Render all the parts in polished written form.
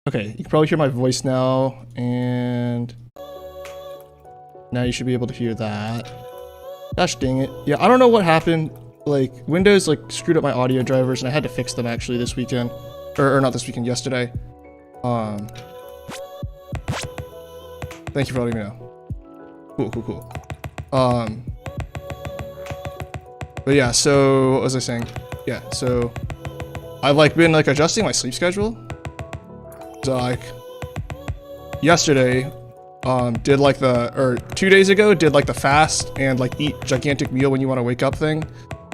Okay, you can probably hear my voice now, and now you should be able to hear that. Gosh dang it. Yeah, I don't know what happened. Like, Windows like screwed up my audio drivers, and I had to fix them actually this weekend. Or not this weekend, yesterday. Thank you for letting me know. Cool. But yeah, so what was I saying? Yeah, so I've like been like adjusting my sleep schedule. So like yesterday, did like or 2 days ago, did like the fast and like eat gigantic meal when you want to wake up thing,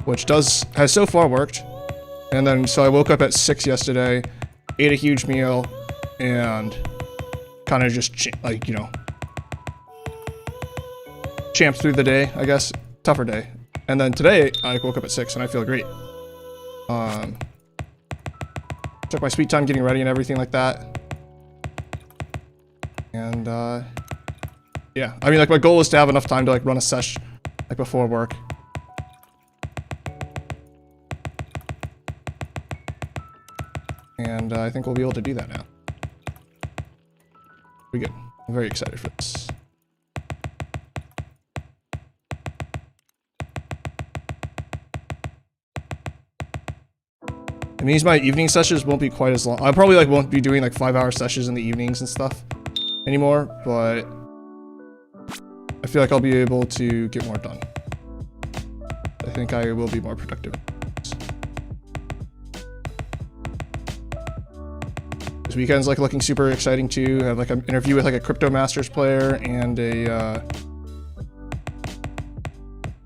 which has so far worked. And then so I woke up at 6 yesterday, ate a huge meal, and kind of just like, you know, champed through the day, I guess. Tougher day. And then today I woke up at 6 and I feel great. Took my sweet time getting ready and everything like that. And yeah, I mean like my goal is to have enough time to like run a sesh like before work. And I think we'll be able to do that now. Pretty good. I'm very excited for this. It means my evening sessions won't be quite as long. I probably like won't be doing like 5-hour sessions in the evenings and stuff anymore, but I feel like I'll be able to get more done. I think I will be more productive. This weekend's like looking super exciting too. I have like an interview with like a Crypto Masters player and a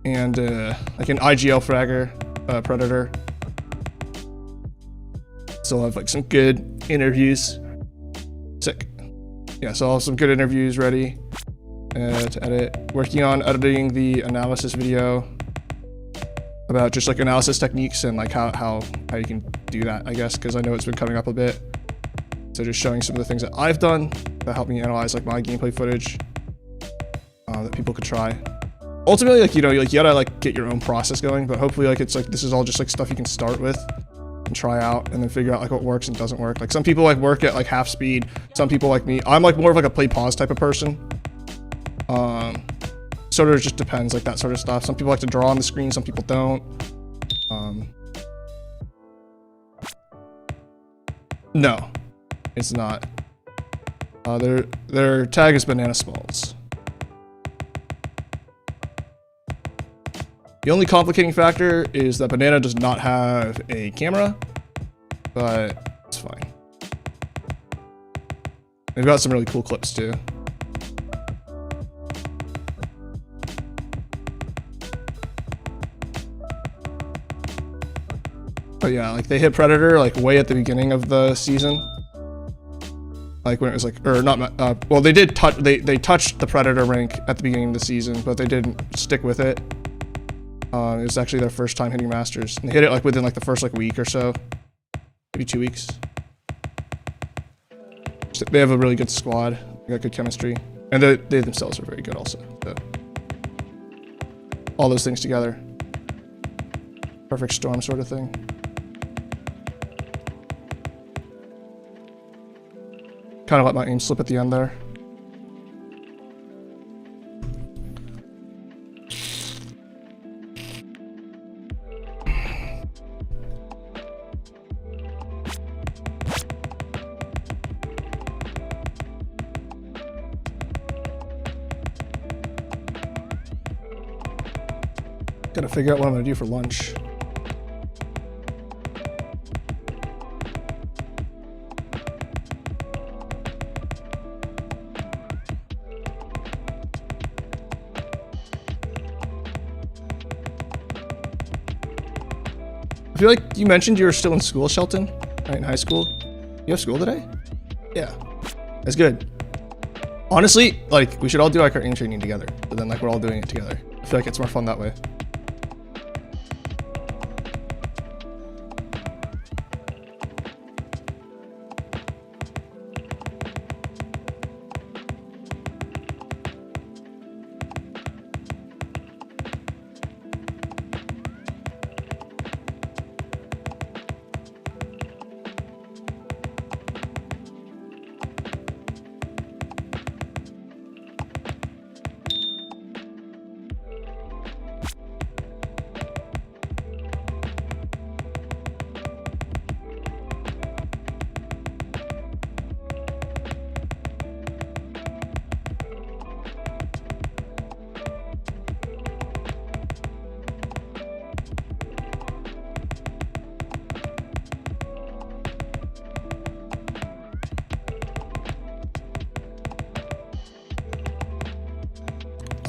like an IGL fragger, predator. So I'll have like some good interviews. Sick. Yeah, so I'll have some good interviews ready to edit. Working on editing the analysis video about just like analysis techniques and like how you can do that, I guess, because I know it's been coming up a bit. So just showing some of the things that I've done that help me analyze like my gameplay footage that people could try. Ultimately, like, you know, like you gotta like get your own process going, but hopefully like it's like this is all just like stuff you can start with and try out and then figure out like what works and doesn't work. Like some people like work at like half speed, some people like me, I'm like more of like a play pause type of person. Sort of just depends, like that sort of stuff. Some people like to draw on the screen, some people don't. No, it's not. Their tag is Banana Smalls. The only complicating factor is that Banana does not have a camera, but it's fine. They've got some really cool clips too. But yeah, like they hit Predator like way at the beginning of the season. Like when it was like, or not, well they did touch, they touched the Predator rank at the beginning of the season, but they didn't stick with it. It was actually their first time hitting Masters. And they hit it like within like the first like week or so. Maybe 2 weeks. They have a really good squad. They got good chemistry. And they themselves are very good also. So all those things together. Perfect storm sort of thing. Kind of let my aim slip at the end there. Gotta figure out what I'm gonna do for lunch. I feel like you mentioned you were still in school, Shelton, right, in high school. You have school today? Yeah, that's good. Honestly, like we should all do like our aim training together, but then like we're all doing it together. I feel like it's more fun that way.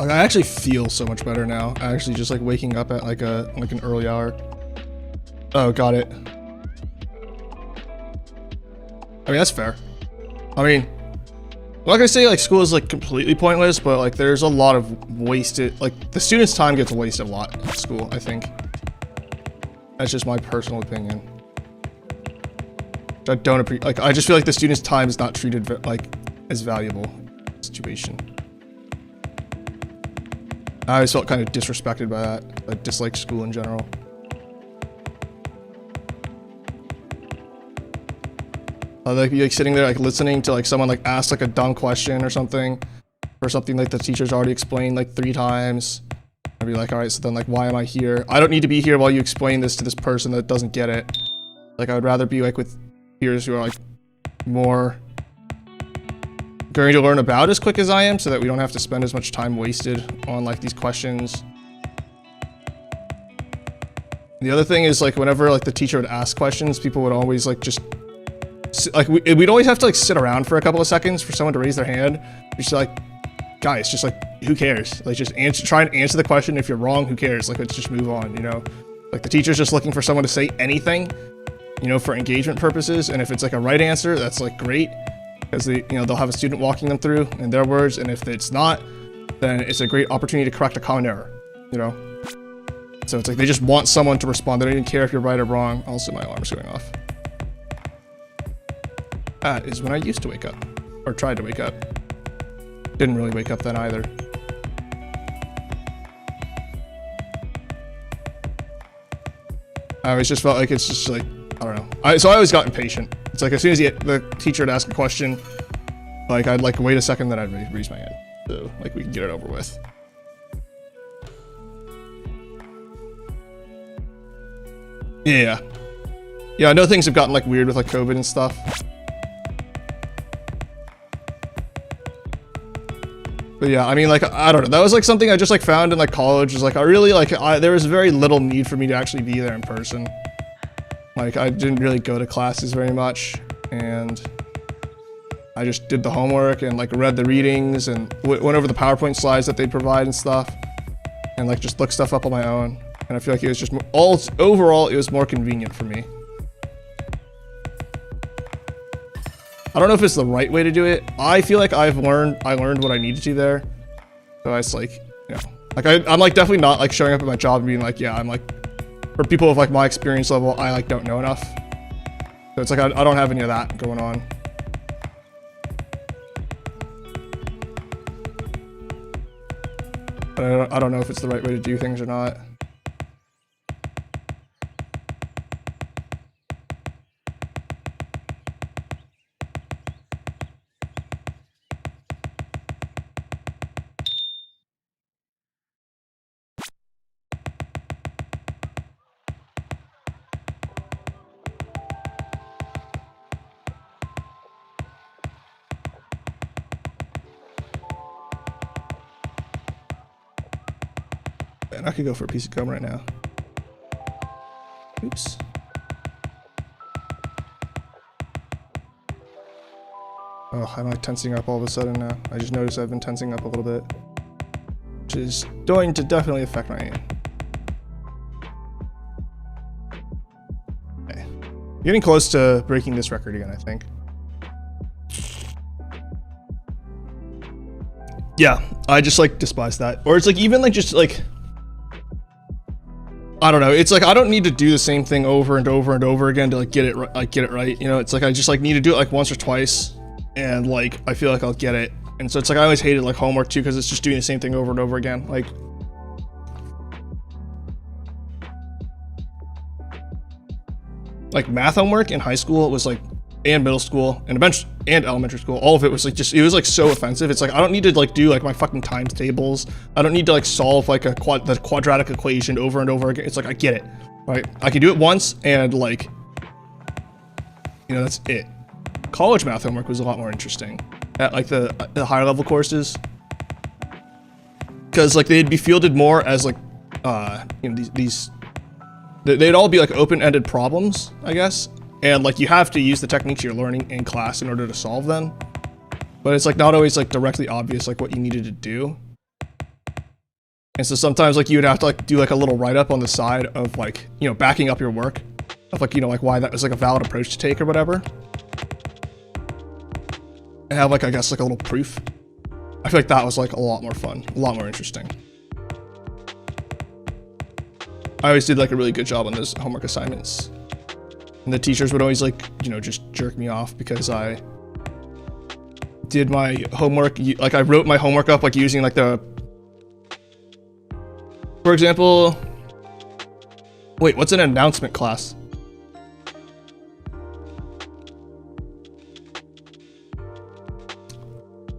Like, I actually feel so much better now. I actually just like waking up at like an early hour. Oh, got it. I mean, that's fair. I mean, I'm not gonna say like school is like completely pointless, but like there's a lot of wasted, like the students' time gets wasted a lot at school, I think. That's just my personal opinion. I don't appreciate, like, I just feel like the students' time is not treated like as valuable situation. I always felt kind of disrespected by that. I dislike school in general. I'd like be like sitting there like listening to like someone like ask like a dumb question or something like the teacher's already explained like 3 times. I'd be like, all right, so then like why am I here? I don't need to be here while you explain this to this person that doesn't get it. Like I would rather be like with peers who are like more going to learn about as quick as I am, so that we don't have to spend as much time wasted on like these questions. The other thing is like whenever like the teacher would ask questions, people would always like just like we'd always have to like sit around for a couple of seconds for someone to raise their hand. Just like, guys, just like who cares? Like just try and answer the question. If you're wrong, who cares? Like let's just move on, you know? Like the teacher's just looking for someone to say anything, you know, for engagement purposes. And if it's like a right answer, that's like great, because they, you know, they'll have a student walking them through in their words. And if it's not, then it's a great opportunity to correct a common error, you know? So it's like they just want someone to respond. They don't even care if you're right or wrong. Also, my alarm's going off. That is when I used to wake up, or tried to wake up. Didn't really wake up then either. I always just felt like it's just like, I don't know. So I always got impatient. It's like as soon as the teacher would ask a question, like I'd like wait a second, then I'd raise my hand. So like we can get it over with. Yeah. Yeah, I know things have gotten like weird with like COVID and stuff. But yeah, I mean, like, I don't know. That was like something I just like found in like college. Is like I really like there was very little need for me to actually be there in person. Like I didn't really go to classes very much, and I just did the homework and like read the readings and went over the PowerPoint slides that they provide and stuff, and like just looked stuff up on my own. And I feel like it was just overall it was more convenient for me. I don't know if it's the right way to do it. I feel like I learned what I needed to there. So it's like, you know, like I'm like definitely not like showing up at my job and being like, yeah, I'm like, for people of like my experience level, I like don't know enough. So it's like, I don't have any of that going on. But I don't know if it's the right way to do things or not. And I could go for a piece of gum right now. Oops. Oh, I'm like tensing up all of a sudden now. I just noticed I've been tensing up a little bit, which is going to definitely affect my aim. Okay. Getting close to breaking this record again, I think. Yeah, I just like despise that. Or it's like even like just like, I don't know. It's like I don't need to do the same thing over and over and over again to like get it right. You know, it's like I just like need to do it like once or twice, and like I feel like I'll get it. And so it's like I always hated like homework too, because it's just doing the same thing over and over again. Like math homework in high school was like, and middle school and elementary school, all of it was like just, it was like so offensive. It's like I don't need to like do like my fucking times tables. I don't need to like solve like the quadratic equation over and over again. It's like I get it, right? I can do it once and like, you know, that's it. College math homework was a lot more interesting at like the higher level courses, because like they'd be fielded more as like you know, they'd all be like open-ended problems, I guess. And like you have to use the techniques you're learning in class in order to solve them. But it's like not always like directly obvious like what you needed to do. And so sometimes like you would have to like do like a little write-up on the side of like, you know, backing up your work of like, you know, like why that was like a valid approach to take or whatever. And have like, I guess like a little proof. I feel like that was like a lot more fun, a lot more interesting. I always did like a really good job on those homework assignments. And the teachers would always like, you know, just jerk me off because I did my homework, like I wrote my homework up like using like the, for example, wait, what's an announcement class?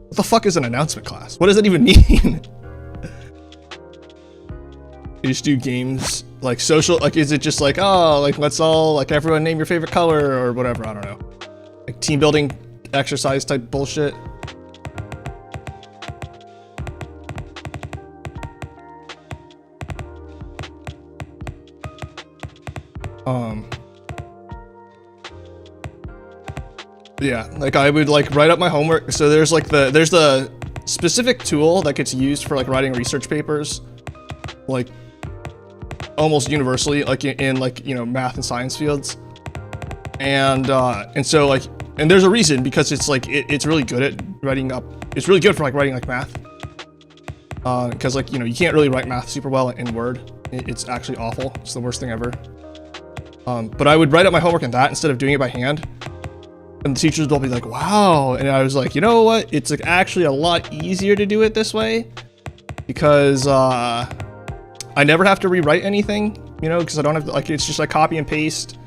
What the fuck is an announcement class? What does that even mean? You just do games, like social, like is it just like, oh, like let's all, like everyone name your favorite color or whatever, I don't know. Like team building exercise type bullshit. Yeah, like I would like write up my homework. So there's the specific tool that gets used for like writing research papers, like almost universally, like in like, you know, math and science fields. And so like, and there's a reason, because it's like, it's really good at writing up. It's really good for like writing like math. Cause like, you know, you can't really write math super well in Word. It's actually awful. It's the worst thing ever. But I would write up my homework in that instead of doing it by hand. And the teachers will be like, wow. And I was like, you know what? It's like actually a lot easier to do it this way because I never have to rewrite anything, you know, because I don't have to, like, it's just like copy and paste.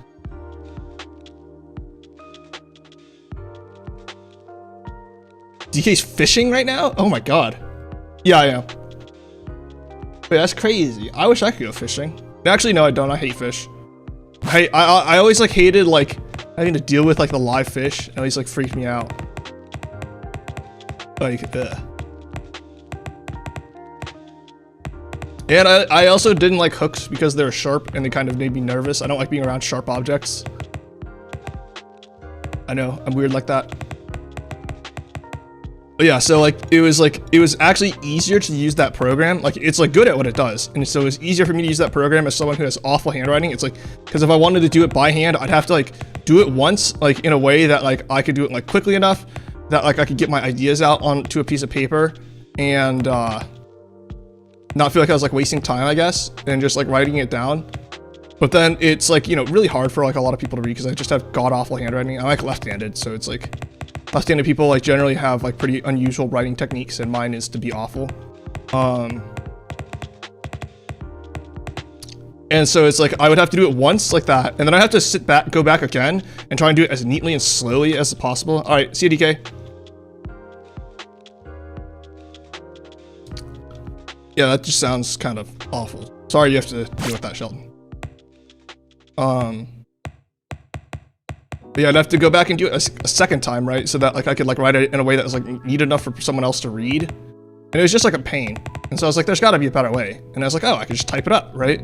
DK's fishing right now? Oh my god. Yeah, I am. Wait, that's crazy. I wish I could go fishing. Actually, no, I don't. I hate fish. I always like hated like having to deal with like the live fish. It always like freaked me out. Like, ugh. And I also didn't like hooks because they're sharp and they kind of made me nervous. I don't like being around sharp objects. I know, I'm weird like that. But yeah, so like it was actually easier to use that program. Like it's like good at what it does. And so it's easier for me to use that program as someone who has awful handwriting. It's like, because if I wanted to do it by hand, I'd have to like do it once, like in a way that like I could do it like quickly enough that like I could get my ideas out onto a piece of paper and not feel like I was like wasting time, I guess, and just like writing it down. But then it's like, you know, really hard for like a lot of people to read because I just have god awful handwriting. I'm like left-handed, so it's like left-handed people like generally have like pretty unusual writing techniques, and mine is to be awful. And so it's like I would have to do it once like that, and then I have to go back again and try and do it as neatly and slowly as possible. All right, see you, DK. Yeah, that just sounds kind of awful. Sorry you have to deal with that, Sheldon. But yeah, I'd have to go back and do it a second time, right? So that like I could like write it in a way that was like neat enough for someone else to read. And it was just like a pain. And so I was like, there's gotta be a better way. And I was like, oh, I could just type it up, right?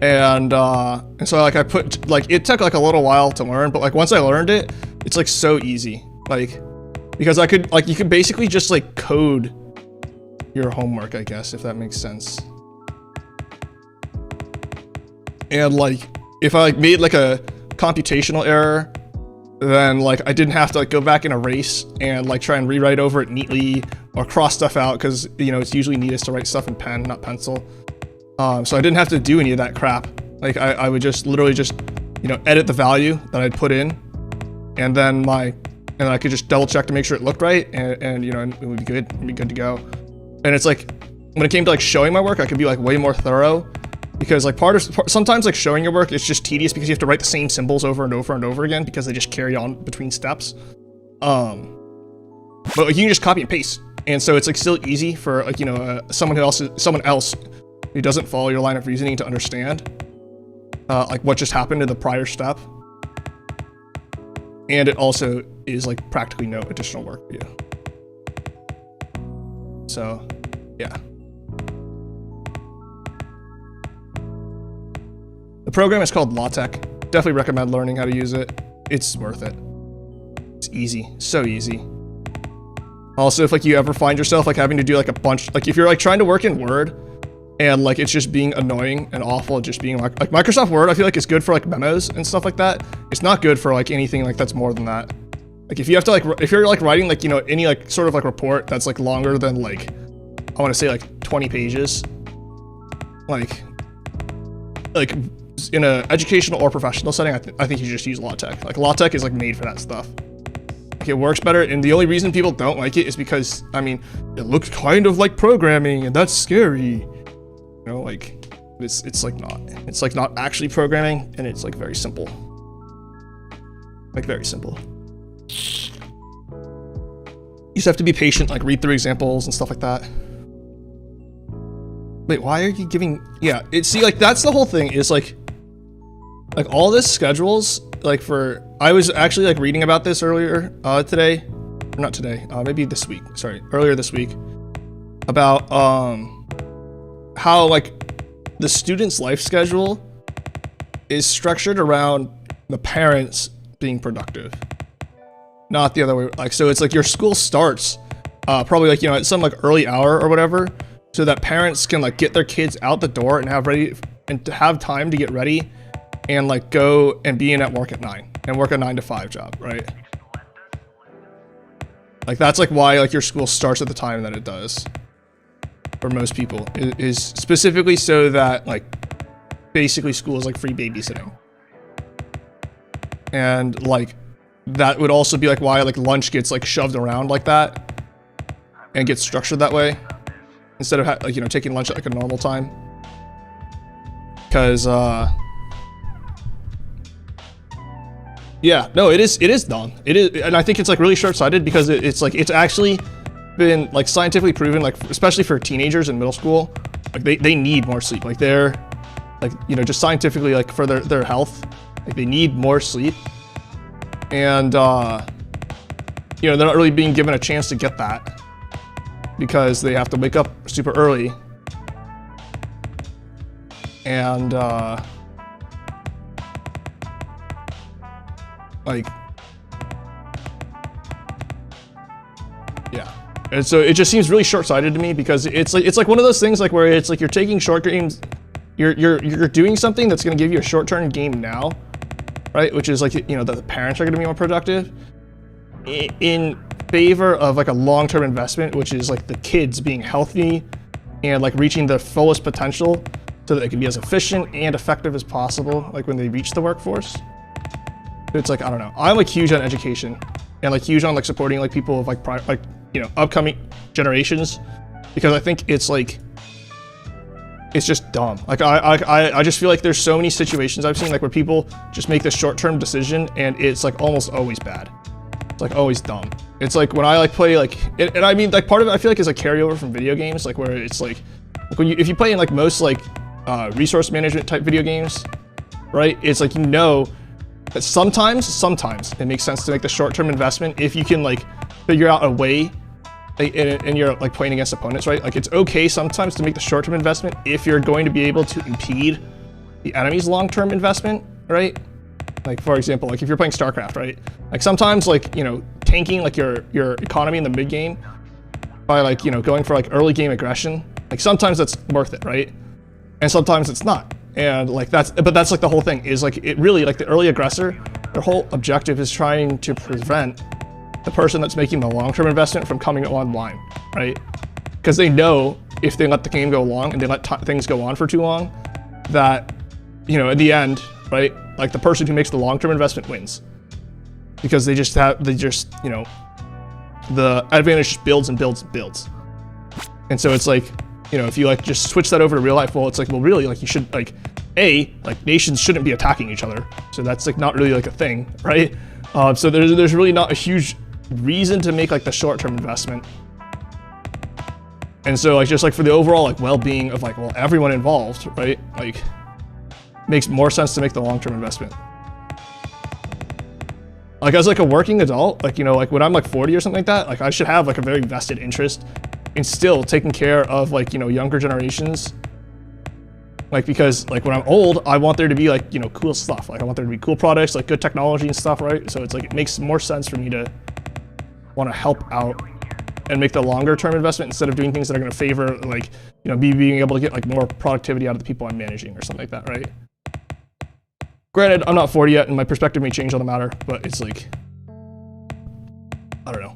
And so like I put, like it took like a little while to learn, but like once I learned it, it's like so easy. Like, because I could, like you could basically just like code your homework, I guess, if that makes sense. And like, if I like made like a computational error, then like I didn't have to like go back and erase and like try and rewrite over it neatly or cross stuff out, because you know it's usually neatest to write stuff in pen, not pencil. So I didn't have to do any of that crap. Like I would just literally just, you know, edit the value that I'd put in, and then I could just double check to make sure it looked right, and you know, it would be good. It'd be good to go. And it's like when it came to like showing my work, I could be like way more thorough. Because like sometimes like showing your work, it's just tedious because you have to write the same symbols over and over and over again because they just carry on between steps. But like, you can just copy and paste, and so it's like still easy for like, you know, someone else who doesn't follow your line of reasoning to understand like what just happened in the prior step. And it also is like practically no additional work for you. So yeah. The program is called LaTeX. Definitely recommend learning how to use it. It's worth it. It's easy, so easy. Also, if like you ever find yourself like having to do like a bunch, like if you're like trying to work in Word and like it's just being annoying and awful, just being like Microsoft Word, I feel like it's good for like memos and stuff like that. It's not good for like anything like that's more than that. Like if you have to like, if you're like writing like, you know, any like sort of like report that's like longer than like, I want to say like 20 pages, like in a educational or professional setting, I think you just use LaTeX. Like LaTeX is like made for that stuff. Like it works better, and the only reason people don't like it is because, I mean, it looks kind of like programming, and that's scary. You know, like it's like not. It's like not actually programming, and it's like very simple. Like very simple. You just have to be patient, like read through examples and stuff like that. Wait, why are you giving? Yeah, see, like that's the whole thing. Is like all this schedules, like for. I was actually like reading about this earlier today, or not today, maybe this week. Sorry, earlier this week, about how like the student's life schedule is structured around the parents being productive, not the other way. Like, so it's like your school starts probably like, you know, at some like early hour or whatever, so that parents can like get their kids out the door and have time to get ready and like go and be in at work at 9 and work a 9 to 5 job, right? Like that's like why like your school starts at the time that it does for most people, is specifically so that like basically school is like free babysitting. And like that would also be like why like lunch gets like shoved around like that and gets structured that way instead of like, you know, taking lunch at like a normal time. Because yeah, no, it is dumb. It is, and I think it's like really short-sighted because it's like it's actually been like scientifically proven, like especially for teenagers in middle school, like they need more sleep. Like they're like, you know, just scientifically like for their health, like they need more sleep. And you know, they're not really being given a chance to get that because they have to wake up super early. And like, yeah, and so it just seems really short-sighted to me because it's like one of those things like where it's like you're taking short games, you're doing something that's going to give you a short-term gain now, right? Which is like, you know, that the parents are going to be more productive in favor of like a long-term investment, which is like the kids being healthy and like reaching their fullest potential so that they can be as efficient and effective as possible, like when they reach the workforce. It's like, I don't know. I'm like huge on education and like huge on like supporting like people of like you know, upcoming generations, because I think it's like, it's just dumb. Like I just feel like there's so many situations I've seen like where people just make this short-term decision and it's like almost always bad. It's like always dumb. It's like when I like play like, and I mean like part of it I feel like is a carryover from video games, like where it's like when if you play in like most like resource management type video games, right? It's like, you know, that sometimes it makes sense to make the short-term investment if you can like figure out a way, and you're like playing against opponents, right? Like it's okay sometimes to make the short-term investment if you're going to be able to impede the enemy's long-term investment, right? Like for example, like if you're playing StarCraft, right? Like sometimes like, you know, tanking like your economy in the mid game by like, you know, going for like early game aggression, like sometimes that's worth it, right? And sometimes it's not. And like that's like the whole thing is like, it really like the early aggressor, their whole objective is trying to prevent the person that's making the long-term investment from coming online, right? Because they know if they let the game go long and they let things go on for too long, that, you know, in the end, right, like the person who makes the long-term investment wins, because they just, you know, the advantage just builds and builds and builds. And so it's like, you know, if you like just switch that over to real life, well, it's like, well, really, like you should like, like nations shouldn't be attacking each other. So that's like not really like a thing, right? So there's really not a huge reason to make like the short-term investment. And so like just like for the overall like well-being of like, well, everyone involved, right? Like makes more sense to make the long-term investment. Like as like a working adult, like, you know, like when I'm like 40 or something like that, like I should have like a very vested interest in still taking care of like, you know, younger generations. Like, because like when I'm old, I want there to be like, you know, cool stuff. Like I want there to be cool products, like good technology and stuff, right? So it's like, it makes more sense for me to want to help out and make the longer term investment instead of doing things that are going to favor like, you know, me being able to get like more productivity out of the people I'm managing or something like that, right? Granted, I'm not 40 yet and my perspective may change on the matter, but it's like, I don't know.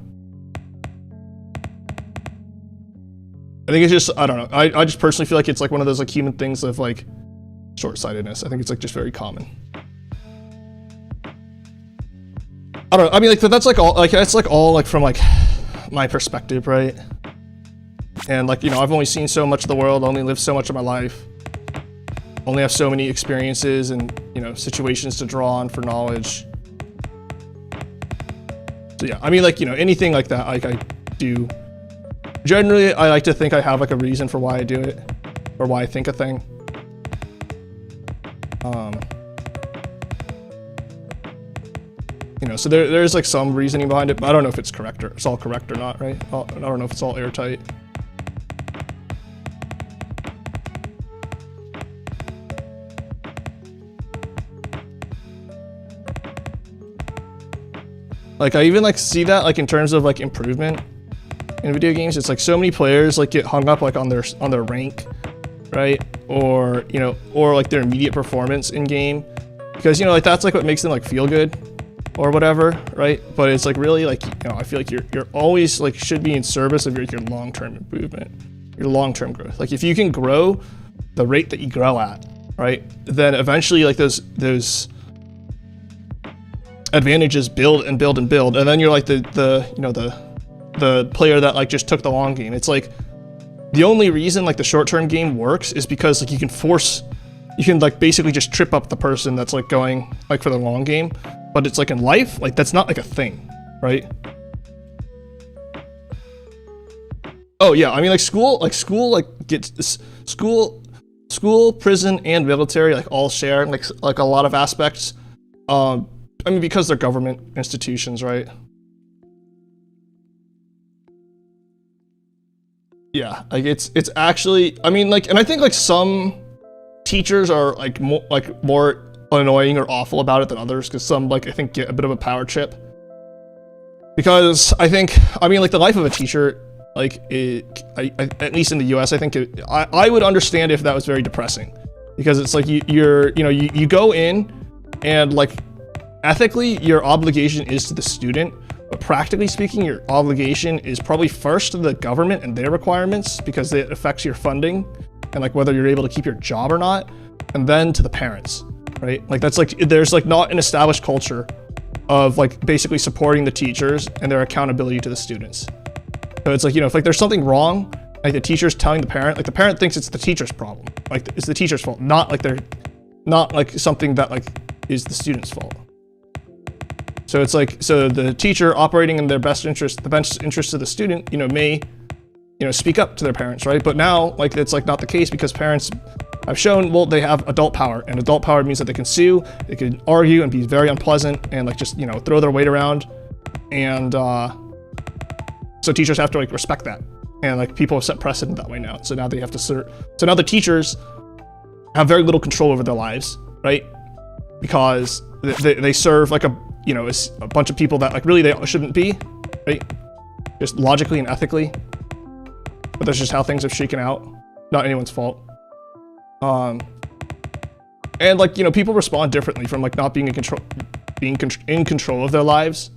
I think it's just, I don't know. I just personally feel like it's like one of those like human things of like short-sightedness. I think it's like just very common. I don't know. I mean, like that's like all like it's like all like from like my perspective, right? And like, you know, I've only seen so much of the world, only lived so much of my life, only have so many experiences and, you know, situations to draw on for knowledge. So yeah, I mean, like, you know, anything like that, like I do. Generally, I like to think I have like a reason for why I do it, or why I think a thing. You know, so there's like some reasoning behind it, but I don't know if it's correct or it's all correct or not, right? I don't know if it's all airtight. Like I even like see that like in terms of like improvement in video games. It's like so many players like get hung up like on their rank, right? Or, you know, or like their immediate performance in game, because, you know, like that's like what makes them like feel good or whatever, right? But it's like really like, you know, I feel like you're always like should be in service of your long-term improvement, your long-term growth. Like if you can grow the rate that you grow at, right, then eventually like those advantages build and build and build, and then you're like the you know the player that like just took the long game. It's like the only reason like the short-term game works is because like you can like basically just trip up the person that's like going like for the long game. But it's like in life, like that's not like a thing, right? Oh yeah, I mean like school gets school, prison, and military like all share like a lot of aspects. I mean because they're government institutions, right? Yeah, like it's actually, I mean like, and I think like some teachers are like more annoying or awful about it than others, because some like I think get a bit of a power trip. Because I think, I mean like the life of a teacher, like at least in the US, I think I would understand if that was very depressing, because it's like you go in and like ethically your obligation is to the student, but practically speaking your obligation is probably first to the government and their requirements, because it affects your funding and like whether you're able to keep your job or not, and then to the parents, right? Like that's like, there's like not an established culture of like basically supporting the teachers and their accountability to the students. So it's like, you know, if like there's something wrong, like the teacher's telling the parent, like the parent thinks it's the teacher's problem, like it's the teacher's fault, not like something that like is the student's fault. So it's like, so the teacher operating in their best interest, the best interest of the student, you know, may, you know, speak up to their parents, right? But now, like, it's like not the case, because parents have shown, well, they have adult power, and adult power means that they can sue, they can argue and be very unpleasant and like just, you know, throw their weight around. And so teachers have to like respect that. And like people have set precedent that way now. So now they have to so now the teachers have very little control over their lives, right? Because they serve like a bunch of people that like really they shouldn't be, right? Just logically and ethically. But that's just how things have shaken out. Not anyone's fault. And like, you know, people respond differently from like not being in control of their lives.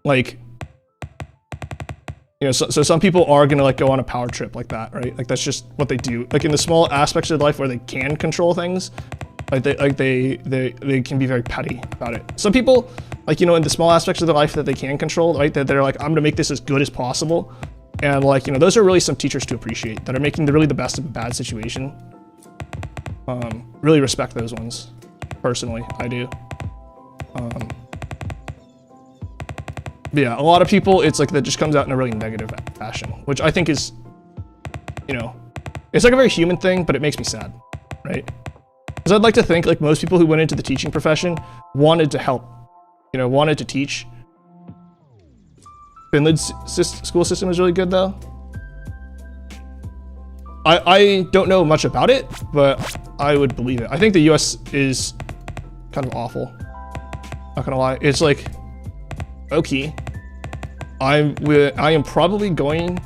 Like, you know, so some people are gonna like go on a power trip like that, right? Like that's just what they do. Like in the small aspects of life where they can control things, like they can be very petty about it. Some people, like, you know, in the small aspects of their life that they can control, right? That they're like, I'm gonna make this as good as possible. And like, you know, those are really some teachers to appreciate, that are making really the best of a bad situation. Really respect those ones, personally, I do. But yeah, a lot of people, it's like that just comes out in a really negative fashion, which I think is, you know, it's like a very human thing, but it makes me sad, right? Because I'd like to think like most people who went into the teaching profession wanted to help, you know, wanted to teach. Finland's school system is really good though. I don't know much about it, but I would believe it. I think the US is kind of awful. Not gonna lie. It's like, okay. I am probably going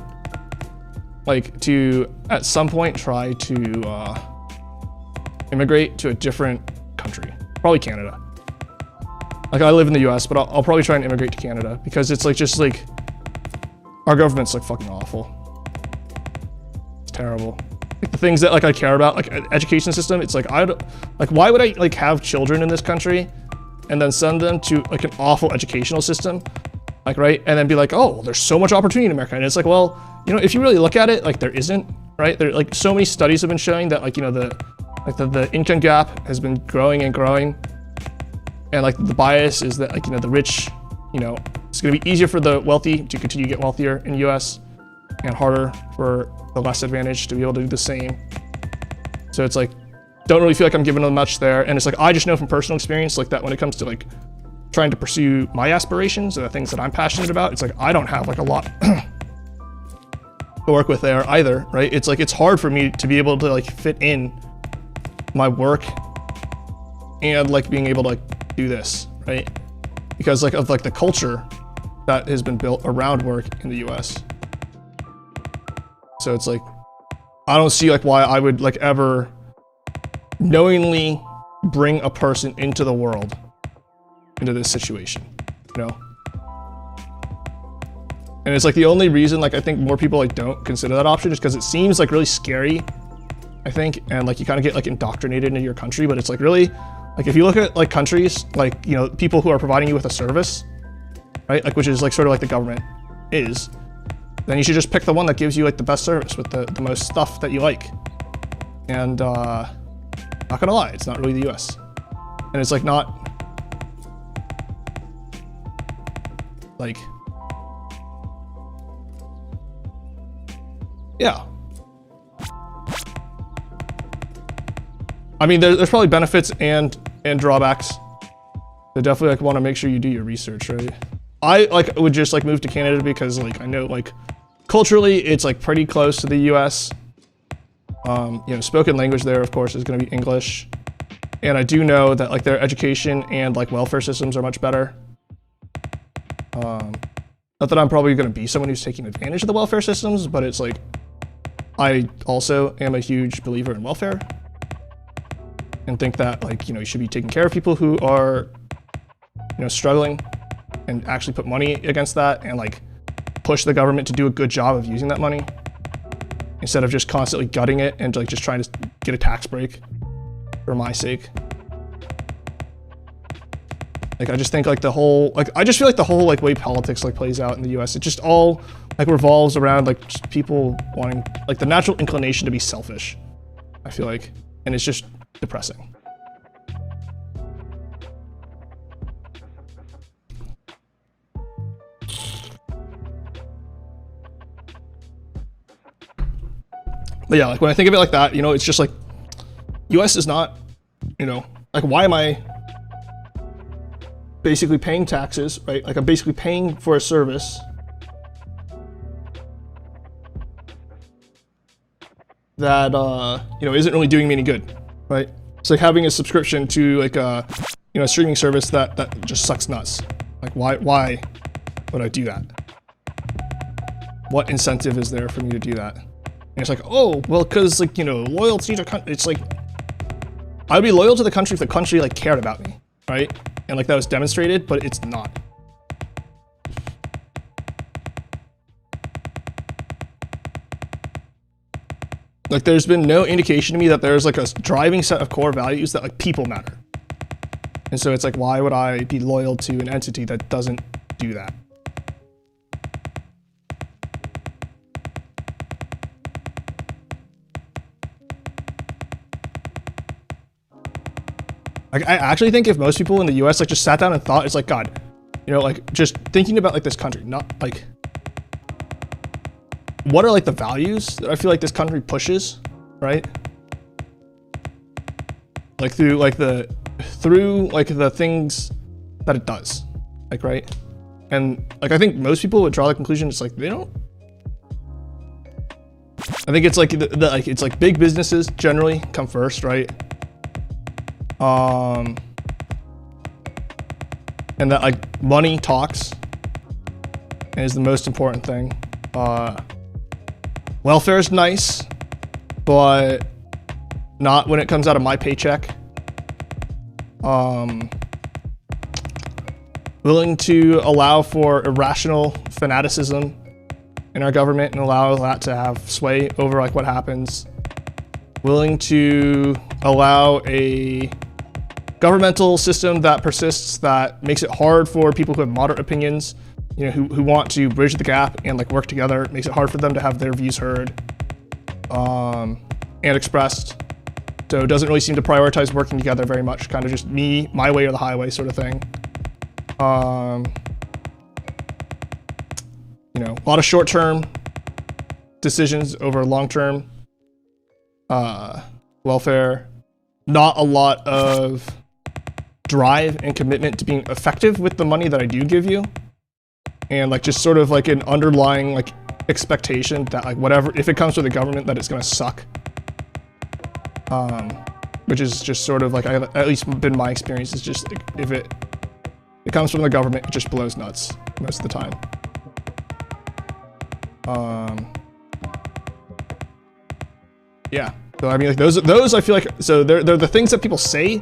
like to at some point try to immigrate to a different country, probably Canada. Like I live in the US, but I'll probably try and immigrate to Canada because it's like just like our government's like fucking awful. It's terrible. Like the things that like I care about, like education system, it's like why would I like have children in this country and then send them to like an awful educational system, like right, and then be like, oh, there's so much opportunity in America, and it's like, well, you know, if you really look at it, like there isn't, right? There like so many studies have been showing that like, you know, the income gap has been growing and growing. And like the bias is that like, you know, the rich, you know, it's gonna be easier for the wealthy to continue to get wealthier in the US and harder for the less advantaged to be able to do the same. So it's like, don't really feel like I'm giving them much there. And it's like, I just know from personal experience like that when it comes to like trying to pursue my aspirations and the things that I'm passionate about, it's like, I don't have like a lot to work with there either, right? It's like, it's hard for me to be able to like fit in my work and like being able to like do this, right? Because like of like the culture that has been built around work in the US. So it's like, I don't see like why I would like ever knowingly bring a person into the world, into this situation, you know? And it's like the only reason like I think more people like don't consider that option is because it seems like really scary, I think, and like you kind of get like indoctrinated into your country, but it's like really, like if you look at like countries, like, you know, people who are providing you with a service, right? Like, which is like sort of like the government is, then you should just pick the one that gives you like the best service with the most stuff that you like. And not gonna lie, it's not really the US. And it's like not, like, yeah. I mean, there's probably benefits and drawbacks. So definitely like want to make sure you do your research, right? I like would just like move to Canada because like I know like culturally it's like pretty close to the US. You know, spoken language there of course is going to be English. And I do know that like their education and like welfare systems are much better. Not that I'm probably going to be someone who's taking advantage of the welfare systems, but it's like I also am a huge believer in welfare. And think that like, you know, you should be taking care of people who are, you know, struggling and actually put money against that and like push the government to do a good job of using that money instead of just constantly gutting it and like just trying to get a tax break for my sake. Like I just think like the whole, like I just feel like the whole like way politics like plays out in the US, it just all like revolves around like just people wanting like the natural inclination to be selfish, I feel like, and it's just depressing. But yeah, like when I think of it like that, you know, it's just like US is not, you know, like why am I basically paying taxes, right? Like I'm basically paying for a service that you know, isn't really doing me any good. Right? It's like having a subscription to like a, you know, a streaming service that just sucks nuts. Like why would I do that? What incentive is there for me to do that? And it's like, oh, well, cause like, you know, loyalty to it's like, I'd be loyal to the country if the country like cared about me, right? And like that was demonstrated, but it's not. Like there's been no indication to me that there's like a driving set of core values that like people matter. And so it's like, why would I be loyal to an entity that doesn't do that? Like I actually think if most people in the US like just sat down and thought, it's like, God, you know, like just thinking about like this country, not like, what are like the values that I feel like this country pushes, right? Like through the things that it does, like, right? And like I think most people would draw the conclusion it's like they don't. I think it's like like it's like big businesses generally come first, right? And that like money talks, and is the most important thing. Welfare is nice, but not when it comes out of my paycheck. Willing to allow for irrational fanaticism in our government and allow that to have sway over like what happens. Willing to allow a governmental system that persists, that makes it hard for people who have moderate opinions, you know, who want to bridge the gap and like work together. It makes it hard for them to have their views heard and expressed. So it doesn't really seem to prioritize working together very much, kind of just me, my way or the highway sort of thing. You know, a lot of short-term decisions over long-term welfare. Not a lot of drive and commitment to being effective with the money that I do give you. And like just sort of like an underlying like expectation that like whatever, if it comes from the government, that it's gonna suck. Which is just sort of like, at least been my experience, is just like, if it comes from the government, it just blows nuts most of the time. Yeah, so I mean, like those I feel like, so they're the things that people say,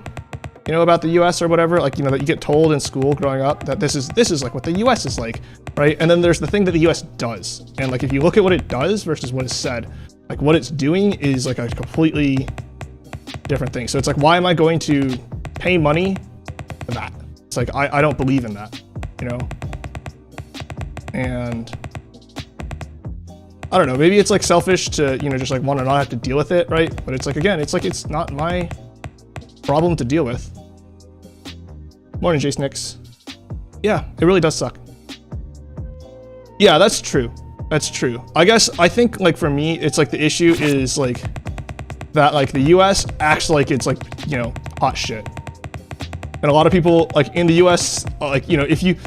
you know, about the US or whatever, like, you know, that you get told in school growing up that this is like what the US is like, right? And then there's the thing that the US does. And like, if you look at what it does versus what is said, like what it's doing is like a completely different thing. So it's like, why am I going to pay money for that? It's like, I don't believe in that, you know? And I don't know, maybe it's like selfish to, you know, just like want to not have to deal with it, right? But it's like, again, it's like, it's not my problem to deal with. Morning, Jace Nix. Yeah, it really does suck. Yeah, that's true. That's true. I think like for me, it's like the issue is like that like the US acts like it's like, you know, hot shit. And a lot of people like in the US, like, you know, if you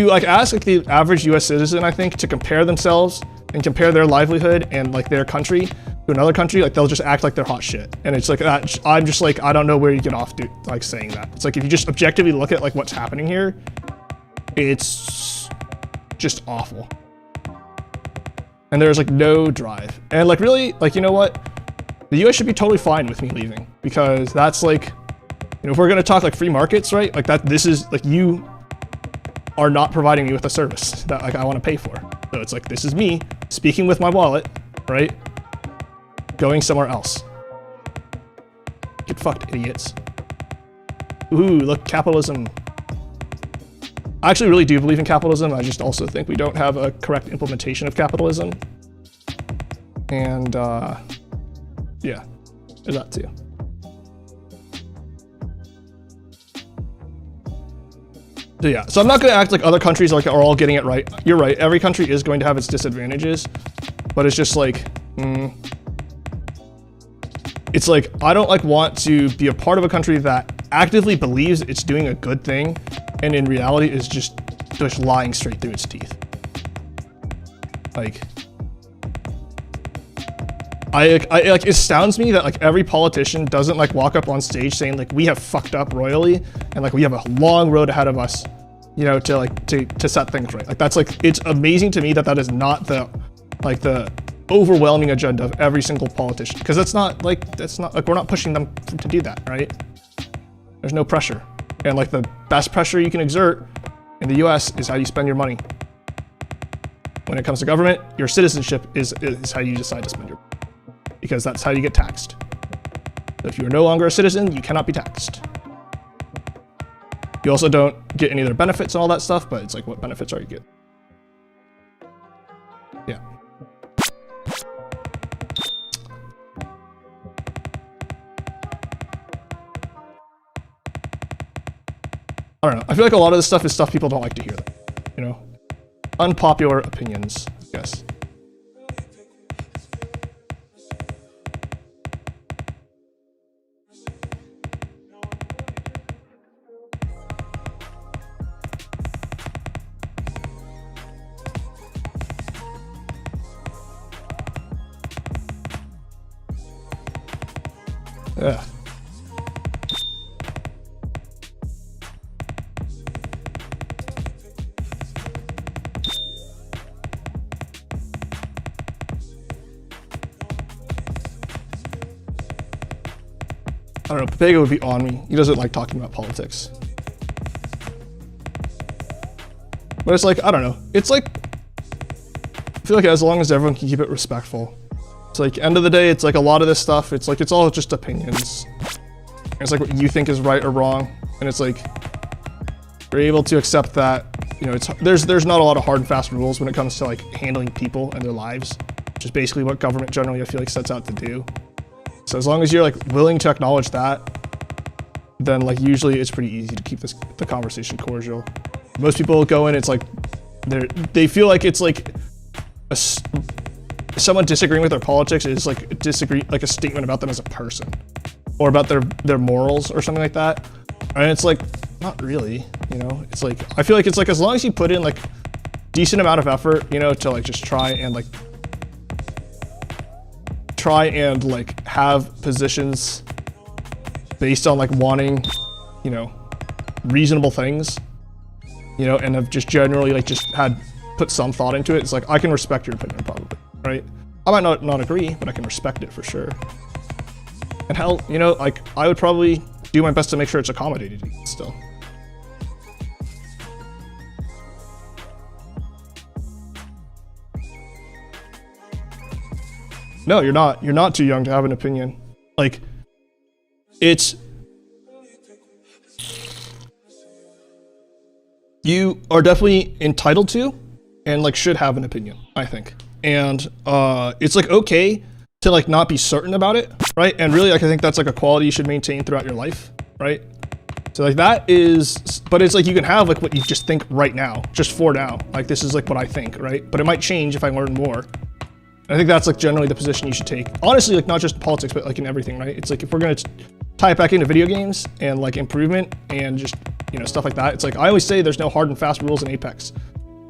like ask like the average US citizen, I think, to compare themselves and compare their livelihood and like their country to another country, like they'll just act like they're hot shit. And it's like that, I'm just like, I don't know where you get off like saying that. It's like, if you just objectively look at like what's happening here, it's just awful. And there's like no drive. And like really, like, you know what? The US should be totally fine with me leaving, because that's like, you know, if we're gonna talk like free markets, right? Like that, this is like, you are not providing me with a service that like I want to pay for. So it's like, this is me speaking with my wallet, right? Going somewhere else. Get fucked, idiots. Ooh, look, capitalism. I actually really do believe in capitalism. I just also think we don't have a correct implementation of capitalism. And yeah, there's that too. So yeah, so I'm not gonna act like other countries like are all getting it right. You're right, every country is going to have its disadvantages, but it's just like, it's like, I don't like want to be a part of a country that actively believes it's doing a good thing, and in reality is just lying straight through its teeth. Like, like, it astounds me that like every politician doesn't like walk up on stage saying like, we have fucked up royally and like we have a long road ahead of us, you know, to like to set things right. Like that's like, it's amazing to me that that is not the like the overwhelming agenda of every single politician, because that's not like we're not pushing them to do that, right? There's no pressure, and like the best pressure you can exert in the US is how you spend your money. When it comes to government, your citizenship is how you decide to spend your money, because that's how you get taxed. So if you are no longer a citizen, you cannot be taxed. You also don't get any of their benefits and all that stuff, but it's like, what benefits are you getting? Yeah. I don't know. I feel like a lot of this stuff is stuff people don't like to hear, you know? Unpopular opinions, I guess. Yeah. don't know, Papega would be on me. He doesn't like talking about politics. But it's like, I don't know. It's like, I feel like as long as everyone can keep it respectful. It's like, end of the day, it's like a lot of this stuff, it's like, it's all just opinions. It's like what you think is right or wrong. And it's like, you're able to accept that, you know, it's, there's not a lot of hard and fast rules when it comes to like handling people and their lives, which is basically what government generally, I feel like, sets out to do. So as long as you're like willing to acknowledge that, then like usually it's pretty easy to keep the conversation cordial. Most people go in, it's like, they feel like it's like, someone disagreeing with their politics is like a statement about them as a person, or about their morals or something like that. And it's like, not really, you know. It's like, I feel like it's like, as long as you put in like decent amount of effort, you know, to like just try and have positions based on like wanting, you know, reasonable things, you know, and have just generally like just put some thought into it. It's like, I can respect your opinion probably, right? I might not agree, but I can respect it for sure. And hell, you know, like I would probably do my best to make sure it's accommodated still. No, you're not. You're not too young to have an opinion. Like, you are definitely entitled to and like should have an opinion, I think. And it's like okay to like not be certain about it, right? And really, like, I think that's like a quality you should maintain throughout your life, right? So like that is, but it's like you can have like what you just think right now, just for now. Like this is like what I think, right? But it might change if I learn more. I think that's like generally the position you should take. Honestly, like not just in politics, but like in everything, right? It's like if we're gonna tie it back into video games and like improvement and just, you know, stuff like that. It's like, I always say there's no hard and fast rules in Apex.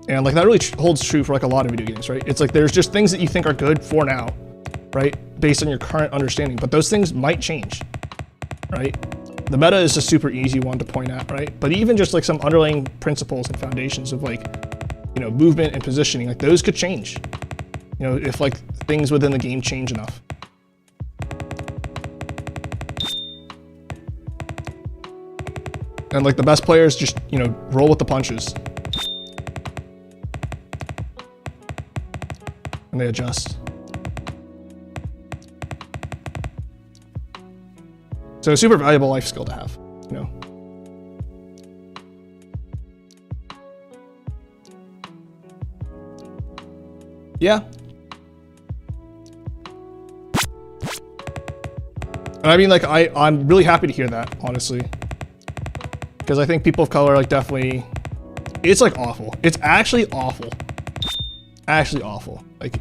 And like that really holds true for like a lot of video games, right? It's like there's just things that you think are good for now, right? Based on your current understanding, but those things might change, right? The meta is a super easy one to point at, right? But even just like some underlying principles and foundations of like, you know, movement and positioning, like those could change. You know, if like things within the game change enough. And like the best players just, you know, roll with the punches. And they adjust. So a super valuable life skill to have, you know. Yeah. And I mean, like, I'm really happy to hear that, honestly. Because I think people of color, like, definitely, it's, like, awful. It's actually awful. Actually awful. Like,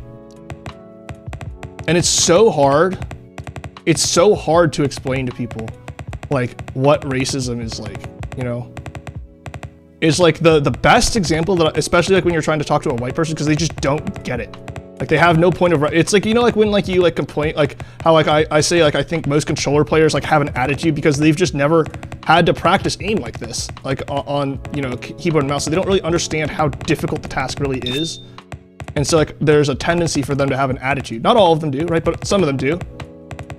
and it's so hard. It's so hard to explain to people, like, what racism is like, you know? It's, like, the best example that, especially, like, when you're trying to talk to a white person, because they just don't get it. Like, they have no point of, it's like, you know, like when like you like complain, like how like I say, like, I think most controller players like have an attitude because they've just never had to practice aim like this, like on, you know, keyboard and mouse. So they don't really understand how difficult the task really is. And so like there's a tendency for them to have an attitude. Not all of them do, right? But some of them do,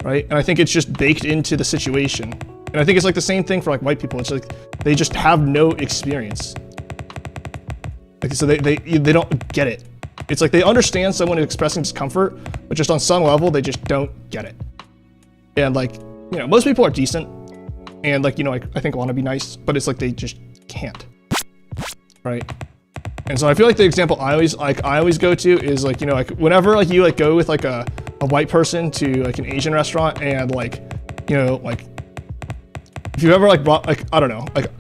right? And I think it's just baked into the situation. And I think it's like the same thing for like white people. It's like they just have no experience. Like, so they don't get it. It's like they understand someone expressing discomfort, but just on some level, they just don't get it. And like, you know, most people are decent and like, you know, I think want to be nice, but it's like they just can't, right? And so I feel like the example I always go to is like, you know, like whenever like you like go with like a white person to like an Asian restaurant and like, you know, like if you've ever like brought like, I don't know, like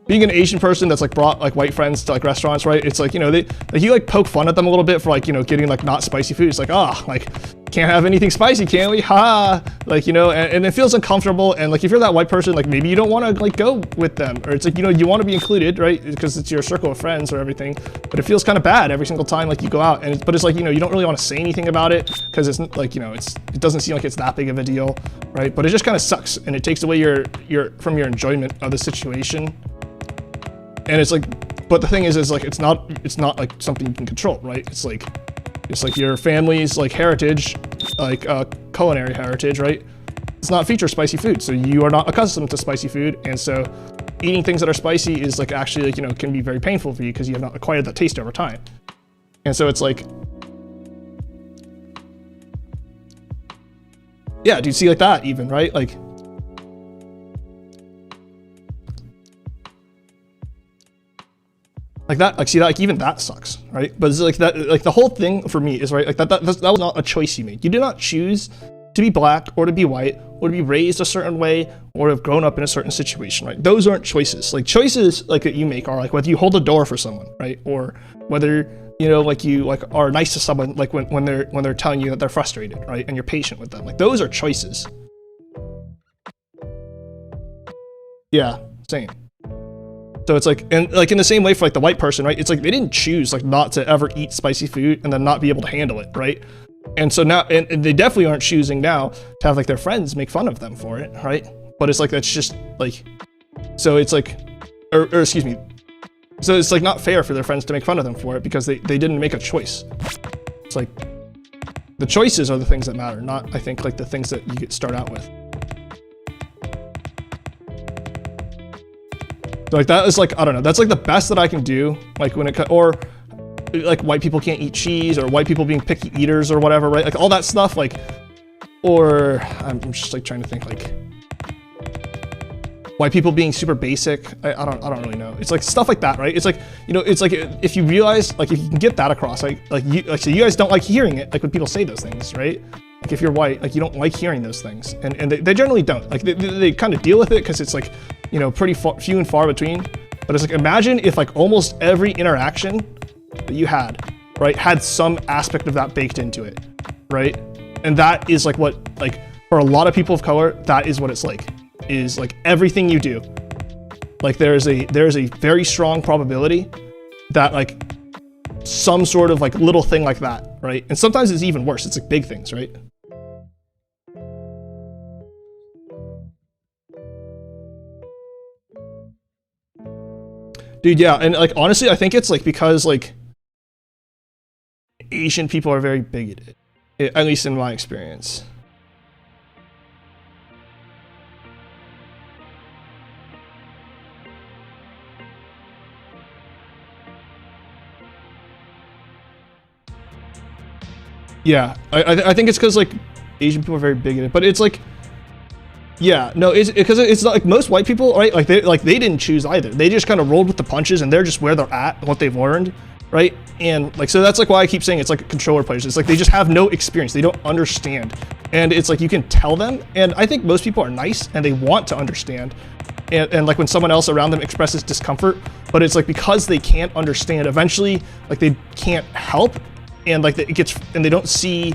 being an Asian person that's like brought like white friends to like restaurants, right? It's like, you know, you like poke fun at them a little bit for like, you know, getting like not spicy food. It's like, like can't have anything spicy, can we? Ha! Like, you know, and it feels uncomfortable. And like, if you're that white person, like maybe you don't want to like go with them, or it's like, you know, you want to be included, right? Because it's your circle of friends or everything, but it feels kind of bad every single time like you go out. And but it's like, you know, you don't really want to say anything about it because it's like, you know, it doesn't seem like it's that big of a deal, right? But it just kind of sucks and it takes away your enjoyment of the situation. And it's like, but the thing is like, it's not like something you can control, right? It's like your family's like heritage, like culinary heritage, right? it's not feature spicy food, so you are not accustomed to spicy food, and so eating things that are spicy is like actually like, you know, can be very painful for you because you have not acquired that taste over time. And so it's like, yeah, do you see like that even, right? Like that, like see that, like even that sucks, right? But it's like that, like the whole thing for me is right, like that was not a choice you made. You did not choose to be black or to be white or to be raised a certain way or have grown up in a certain situation, right? Those aren't choices. Like choices like that you make are like whether you hold a door for someone, right? Or whether, you know, like you like are nice to someone, like when they're telling you that they're frustrated, right? And you're patient with them. Like those are choices. Yeah, same. So it's like, and like in the same way for like the white person, right? It's like they didn't choose like not to ever eat spicy food and then not be able to handle it, right? And so now, and they definitely aren't choosing now to have like their friends make fun of them for it, right? But it's like, that's just like, so it's like, or excuse me. So it's like not fair for their friends to make fun of them for it because they didn't make a choice. It's like, the choices are the things that matter, not I think like the things that you start out with. So like that is like, I don't know, that's like the best that I can do. Like when it, or like white people can't eat cheese or white people being picky eaters or whatever, right? Like all that stuff, like, or I'm just like trying to think like white people being super basic. I don't really know. It's like stuff like that, right? It's like, you know, it's like if you realize, like if you can get that across, like so you guys don't like hearing it, like when people say those things, right? Like if you're white, like you don't like hearing those things, and they generally don't. Like they kind of deal with it because it's like, you know, pretty few and far between. But it's like, imagine if like almost every interaction that you had, right, had some aspect of that baked into it, right? And that is like what, like for a lot of people of color, that is what it's like, is like everything you do. Like there's a very strong probability that like some sort of like little thing like that, right? And sometimes it's even worse. It's like big things, right? Dude, yeah, and like honestly, I think it's like because like Asian people are very bigoted, at least in my experience. Yeah, I think it's because like Asian people are very bigoted, but it's like, yeah, no, it's because it's not like most white people, right? Like they didn't choose either. They just kind of rolled with the punches, and they're just where they're at, what they've learned, right? And like, so that's like why I keep saying it's like controller players. It's like they just have no experience. They don't understand, and it's like you can tell them. And I think most people are nice and they want to understand. And like when someone else around them expresses discomfort, but it's like because they can't understand, eventually like they can't help, and like it gets, and they don't see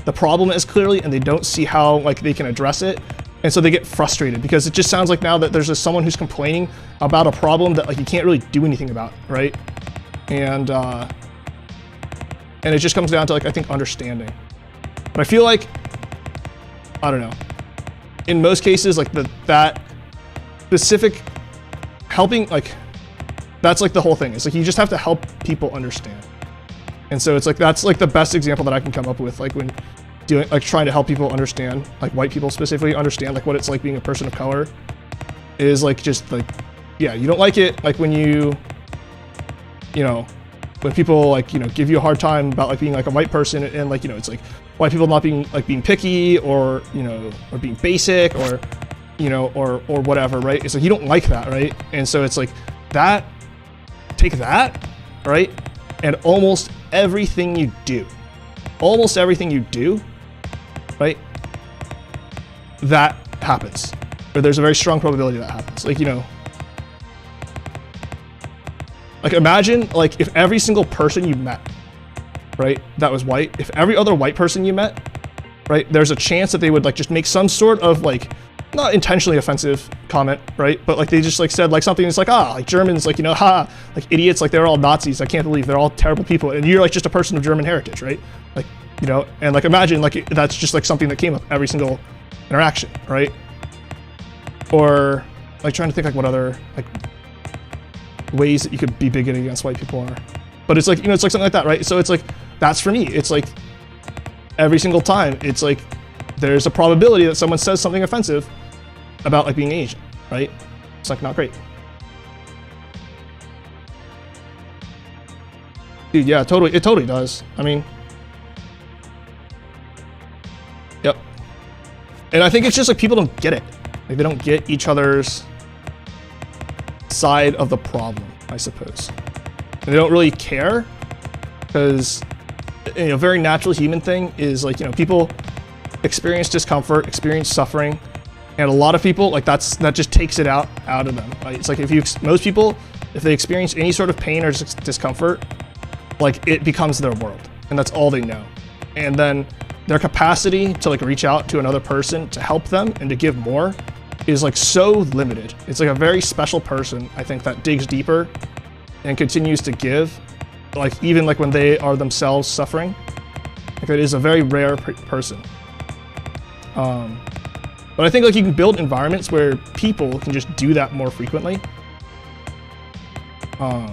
the problem as clearly, and they don't see how like they can address it. And so they get frustrated because it just sounds like now that there's just someone who's complaining about a problem that like you can't really do anything about, right? And it just comes down to like, I think, understanding. But I feel like, I don't know, in most cases, like that specific helping, like that's like the whole thing. It's like you just have to help people understand. And so it's like that's like the best example that I can come up with, like when doing, like trying to help people understand, like white people specifically understand like what it's like being a person of color, is like just like, yeah, you don't like it like when you know, when people like, you know, give you a hard time about like being like a white person, and like, you know, it's like white people not being picky, or, you know, or being basic, or, you know, or whatever, right? It's like you don't like that, right? And so it's like that, take that, right? And almost everything you do, right, that happens, or there's a very strong probability that happens. Like, you know, like imagine like if every single person you met, right, that was white, if every other white person you met, right, there's a chance that they would like just make some sort of like not intentionally offensive comment, right, but like they just like said like something that's like, like Germans, like, you know, like idiots, like they're all Nazis, I can't believe they're all terrible people, and you're like just a person of German heritage, right? Like, you know, and like imagine like that's just like something that came up every single interaction, right? Or like trying to think like what other like ways that you could be bigoted against white people are. But it's like, you know, it's like something like that, right? So it's like, that's for me, it's like every single time, it's like there's a probability that someone says something offensive about like being Asian, right? It's like not great. Dude, yeah, totally. It totally does. I mean, yep. And I think it's just like people don't get it. Like they don't get each other's side of the problem, I suppose. And they don't really care because, you know, very natural human thing is like, you know, people experience discomfort, experience suffering, and a lot of people like that just takes it out of them. Right? It's like most people, if they experience any sort of pain or discomfort, like it becomes their world, and that's all they know. And then their capacity to like reach out to another person to help them and to give more is like so limited. It's like a very special person, I think, that digs deeper and continues to give, like even like when they are themselves suffering. Like it is a very rare person. But I think like you can build environments where people can just do that more frequently. I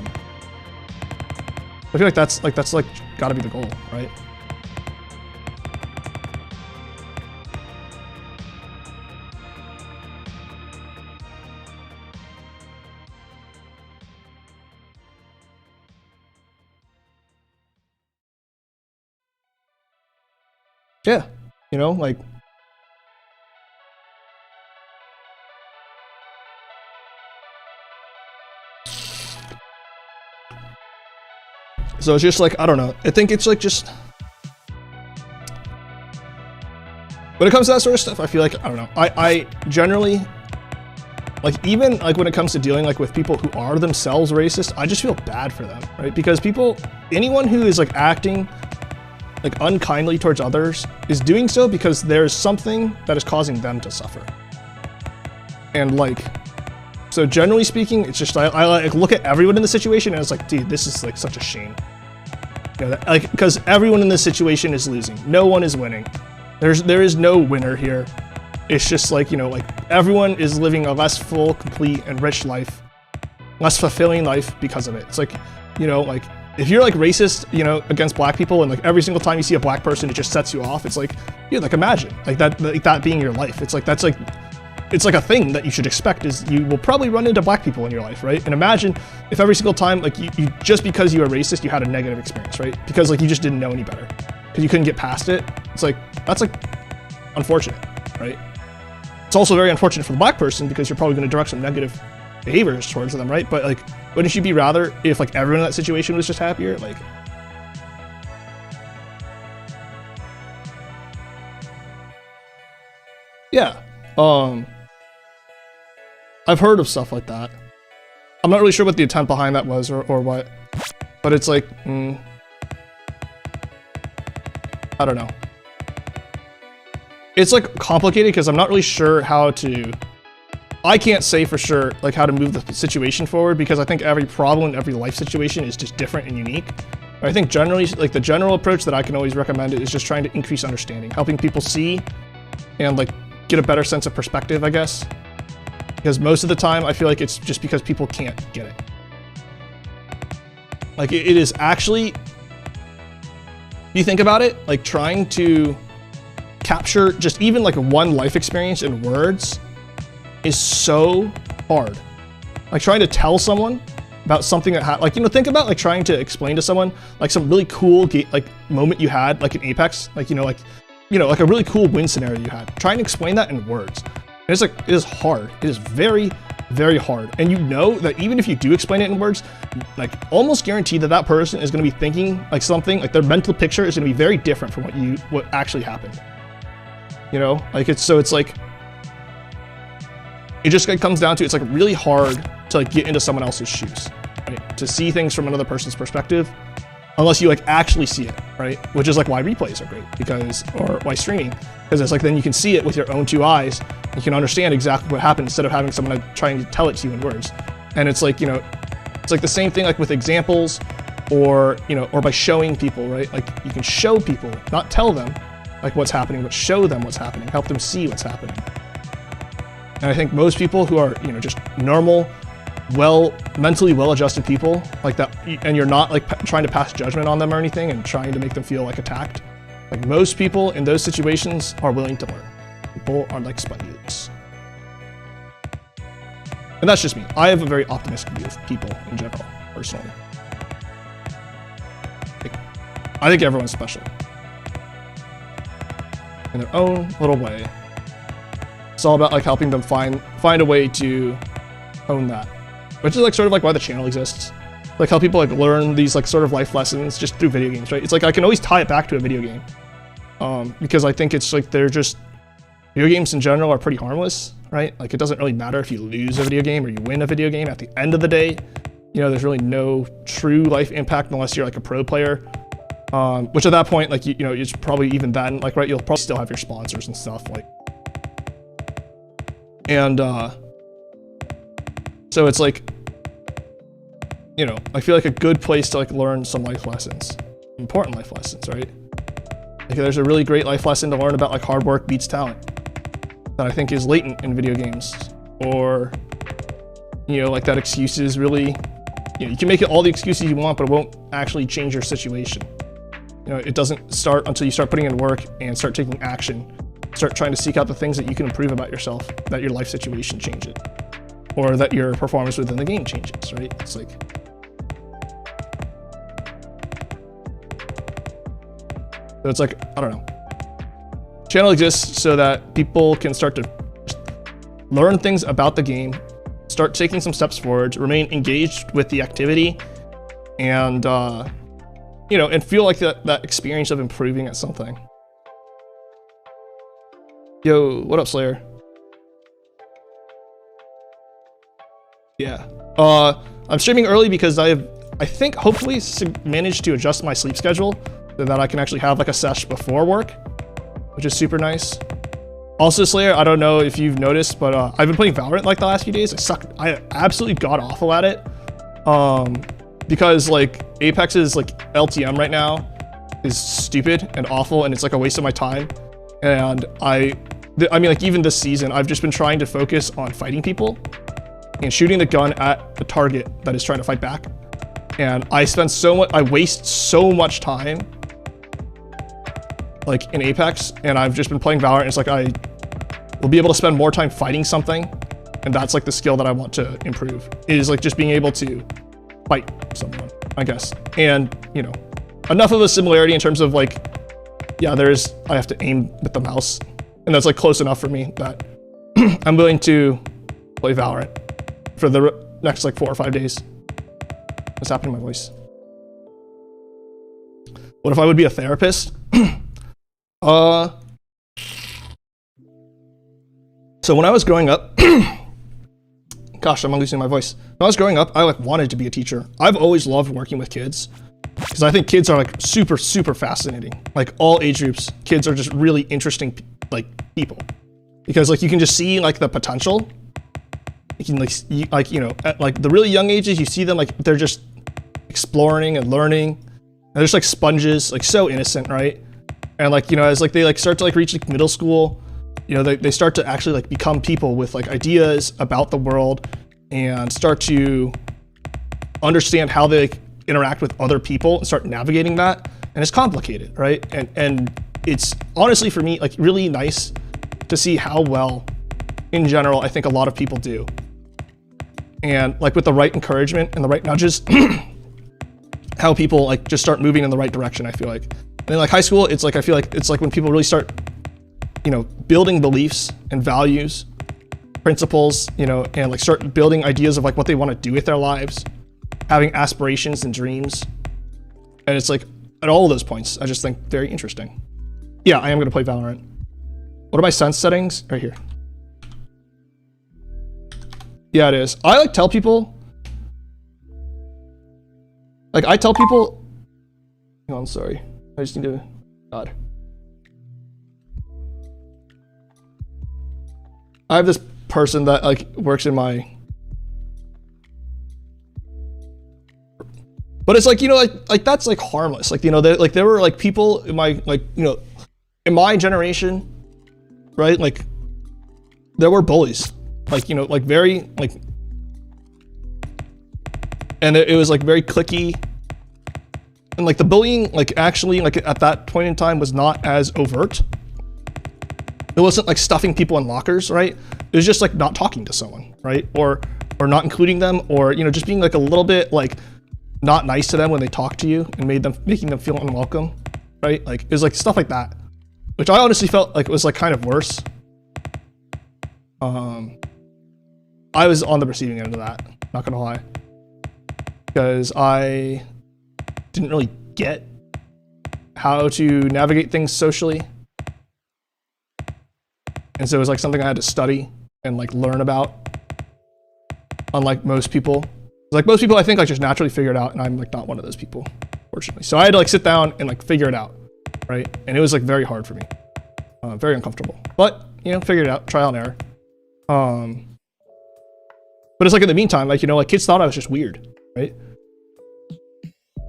feel like that's gotta be the goal, right? Yeah, you know, like so it's just like, I don't know. I think it's like just when it comes to that sort of stuff, I feel like, I don't know. I generally like, even like when it comes to dealing like with people who are themselves racist, I just feel bad for them, right? Because anyone who is like acting like unkindly towards others is doing so because there's something that is causing them to suffer. And like, so generally speaking, it's just, I like look at everyone in the situation and it's like, dude, this is like such a shame. You know, like, because everyone in this situation is losing. No one is winning. There is no winner here. It's just like, you know, like everyone is living a less full, complete, and rich life, less fulfilling life because of it. It's like, you know, like if you're like racist, you know, against black people, and like every single time you see a black person, it just sets you off. It's like, yeah, like imagine like that being your life. It's like, that's like, it's like a thing that you should expect is you will probably run into black people in your life, right? And imagine if every single time, like you just because you are racist, you had a negative experience, right? Because like you just didn't know any better because you couldn't get past it. It's like, that's like unfortunate, right? It's also very unfortunate for the black person because you're probably going to direct some negative behaviors towards them, right? But like, wouldn't you be rather if like everyone in that situation was just happier? Like, yeah. I've heard of stuff like that. I'm not really sure what the intent behind that was or what, but it's like, I don't know. It's like complicated because I'm not really sure I can't say for sure like how to move the situation forward because I think every problem and every life situation is just different and unique. But I think generally, like the general approach that I can always recommend is just trying to increase understanding, helping people see and like get a better sense of perspective, I guess. Because most of the time, I feel like it's just because people can't get it. Like, it is actually, if you think about it, like trying to capture just even like one life experience in words is so hard. Like trying to tell someone about something that like, you know, think about like trying to explain to someone like some really cool like moment you had, like in Apex, like, like a really cool win scenario you had. Trying to explain that in words. It's like, it is hard. It is very, very hard. And you know that even if you do explain it in words, like almost guaranteed that person is going to be thinking like something, like their mental picture is going to be very different from what actually happened. You know, like it's like, it just comes down to, it's like really hard to like get into someone else's shoes, right? To see things from another person's perspective, unless you like actually see it, right? Which is like why replays are great or why streaming, because it's like then you can see it with your own two eyes. You can understand exactly what happened instead of having someone like, trying to tell it to you in words. And it's like, you know, it's like the same thing like with examples or, you know, or by showing people, right? Like you can show people, not tell them like what's happening, but show them what's happening, help them see what's happening. And I think most people who are, you know, just normal, mentally well-adjusted people like that, and you're not like trying to pass judgment on them or anything and trying to make them feel like attacked, Like most people in those situations are willing to learn. People are like sponges. And that's just me. I have a very optimistic view of people in general, personally. Like, I think everyone's special. In their own little way. It's all about like helping them find a way to own that. Which is like sort of like why the channel exists. Like how people like learn these like sort of life lessons just through video games, right? It's like I can always tie it back to a video game. Because I think it's like they're just, video games in general are pretty harmless, right? Like it doesn't really matter if you lose a video game or you win a video game. At the end of the day, you know, there's really no true life impact unless you're like a pro player. Which at that point, like, you know, it's probably even then, like, right, you'll probably still have your sponsors and stuff, like. And so it's like, you know, I feel like a good place to like learn some life lessons, important life lessons, right? Like there's a really great life lesson to learn about like hard work beats talent that I think is latent in video games. Or, you know, like that excuses really, you know, you can make it all the excuses you want, but it won't actually change your situation. You know, it doesn't start until you start putting in work and start taking action. Start trying to seek out the things that you can improve about yourself, that your life situation changes, or that your performance within the game changes, right? It's like, so it's like, I don't know. Channel exists so that people can start to learn things about the game, start taking some steps forward, remain engaged with the activity, and you know, and feel like that experience of improving at something. Yo, what up, Slayer? Yeah. I'm streaming early because I think hopefully managed to adjust my sleep schedule so that I can actually have like a sesh before work, which is super nice. Also, Slayer, I don't know if you've noticed, but I've been playing Valorant like the last few days. I absolutely got awful at it. Because like Apex's like LTM right now is stupid and awful, and it's like a waste of my time. And I mean, like even this season, I've just been trying to focus on fighting people and shooting the gun at the target that is trying to fight back. And I waste so much time like in Apex, and I've just been playing Valorant. And it's like I will be able to spend more time fighting something, and that's like the skill that I want to improve, is like just being able to fight someone, I guess. And you know, enough of a similarity in terms of like, yeah, I have to aim with the mouse, and that's like close enough for me that I'm willing to play Valorant for the next like 4 or 5 days. What's happening to my voice? What if I would be a therapist? So when I was growing up, gosh, I'm losing my voice. When I was growing up, I like wanted to be a teacher. I've always loved working with kids because I think kids are like super, super fascinating. Like all age groups, kids are just really interesting like people, because like you can just see like the potential. You can like you know, at like the really young ages, you see them like they're just exploring and learning. And they're just like sponges, like so innocent, right? And like, you know, as like they like start to like reach like middle school, you know, they start to actually like become people with like ideas about the world and start to understand how they like, interact with other people and start navigating that. And it's complicated, right? And it's honestly for me like really nice to see how well in general I think a lot of people do. And like with the right encouragement and the right nudges, how people like just start moving in the right direction, I feel like. And in like high school, it's like I feel like it's like when people really start, you know, building beliefs and values, principles, you know, and like start building ideas of like what they want to do with their lives, having aspirations and dreams. And it's like at all of those points, I just think very interesting. Yeah, I am going to play Valorant. What are my sense settings? Right here. Yeah, it is. I like tell people, like I tell people, oh, I'm sorry. I just need to, God. I have this person that like works in my, but it's like, you know, like that's like harmless. Like, you know, there were like people in my, like, you know, in my generation, right? Like there were bullies, like, you know, like very like, and it was like very cliquey. And like the bullying, like actually like at that point in time was not as overt. It wasn't like stuffing people in lockers, right? It was just like not talking to someone, right? Or not including them, or, you know, just being like a little bit like not nice to them when they talk to you and making them feel unwelcome, right? Like it was like stuff like that, which I honestly felt like was like kind of worse. I was on the receiving end of that, not gonna lie, because I didn't really get how to navigate things socially. And so it was like something I had to study and like learn about. Unlike most people. Like most people I think like just naturally figure it out, and I'm like not one of those people, fortunately. So I had to like sit down and like figure it out, right? And it was like very hard for me. Very uncomfortable. But, you know, figured it out, trial and error. But it's like in the meantime, like, you know, like kids thought I was just weird, right?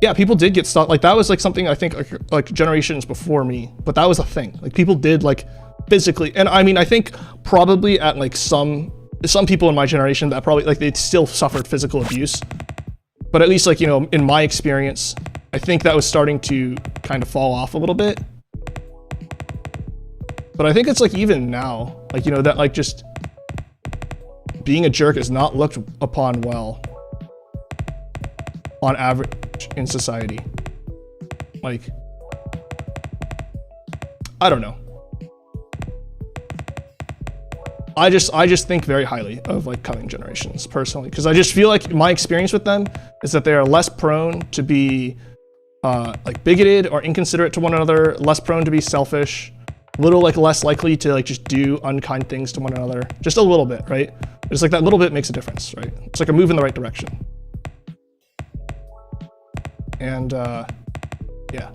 Yeah, people did get stuck. Like that was like something I think like generations before me, but that was a thing. Like people did like physically, and I mean, I think probably at like some people in my generation that probably like they still suffered physical abuse, but at least like, you know, in my experience, I think that was starting to kind of fall off a little bit. But I think it's like even now, like, you know, that like just being a jerk is not looked upon well on average in society. Like, I don't know. I just think very highly of like coming generations personally, because I just feel like my experience with them is that they are less prone to be like bigoted or inconsiderate to one another, less prone to be selfish, a little like less likely to like just do unkind things to one another, just a little bit, right? It's like that little bit makes a difference, right? It's like a move in the right direction. And yeah,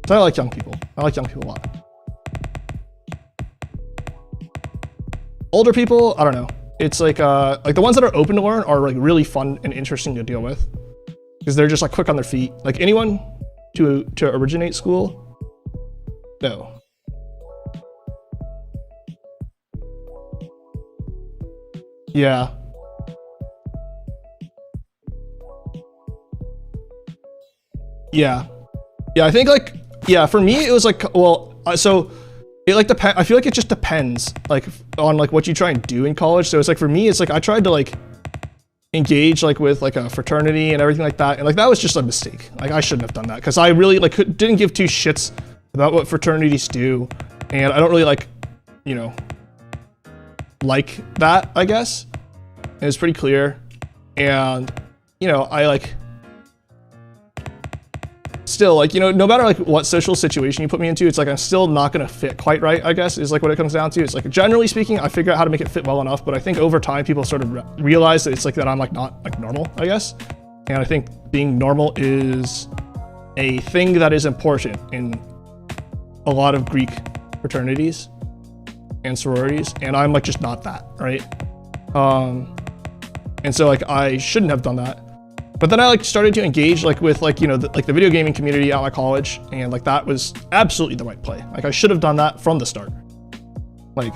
so I like young people. I like young people a lot. Older people, I don't know. It's like the ones that are open to learn are like really fun and interesting to deal with, because they're just like quick on their feet. Like anyone to originate school, no. Yeah. Yeah. Yeah, I think like, yeah, for me it was like, well, so it like depends. I feel like it just depends like on like what you try and do in college. So it's like for me, it's like I tried to like engage like with like a fraternity and everything like that, and like that was just a mistake. Like I shouldn't have done that, because I really like didn't give two shits about what fraternities do, and I don't really like, you know, like that, I guess. And it's pretty clear, and you know, I like still like, you know, no matter like what social situation you put me into, it's like I'm still not gonna fit quite right, I guess, is like what it comes down to. It's like generally speaking, I figure out how to make it fit well enough, but I think over time people sort of realize that it's like that I'm like not like normal, I guess. And I think being normal is a thing that is important in a lot of Greek fraternities and sororities, and I'm like just not that, right? And so like I shouldn't have done that. But then I like started to engage like with like, you know, the video gaming community at my college, and like that was absolutely the right play. Like I should have done that from the start. Like,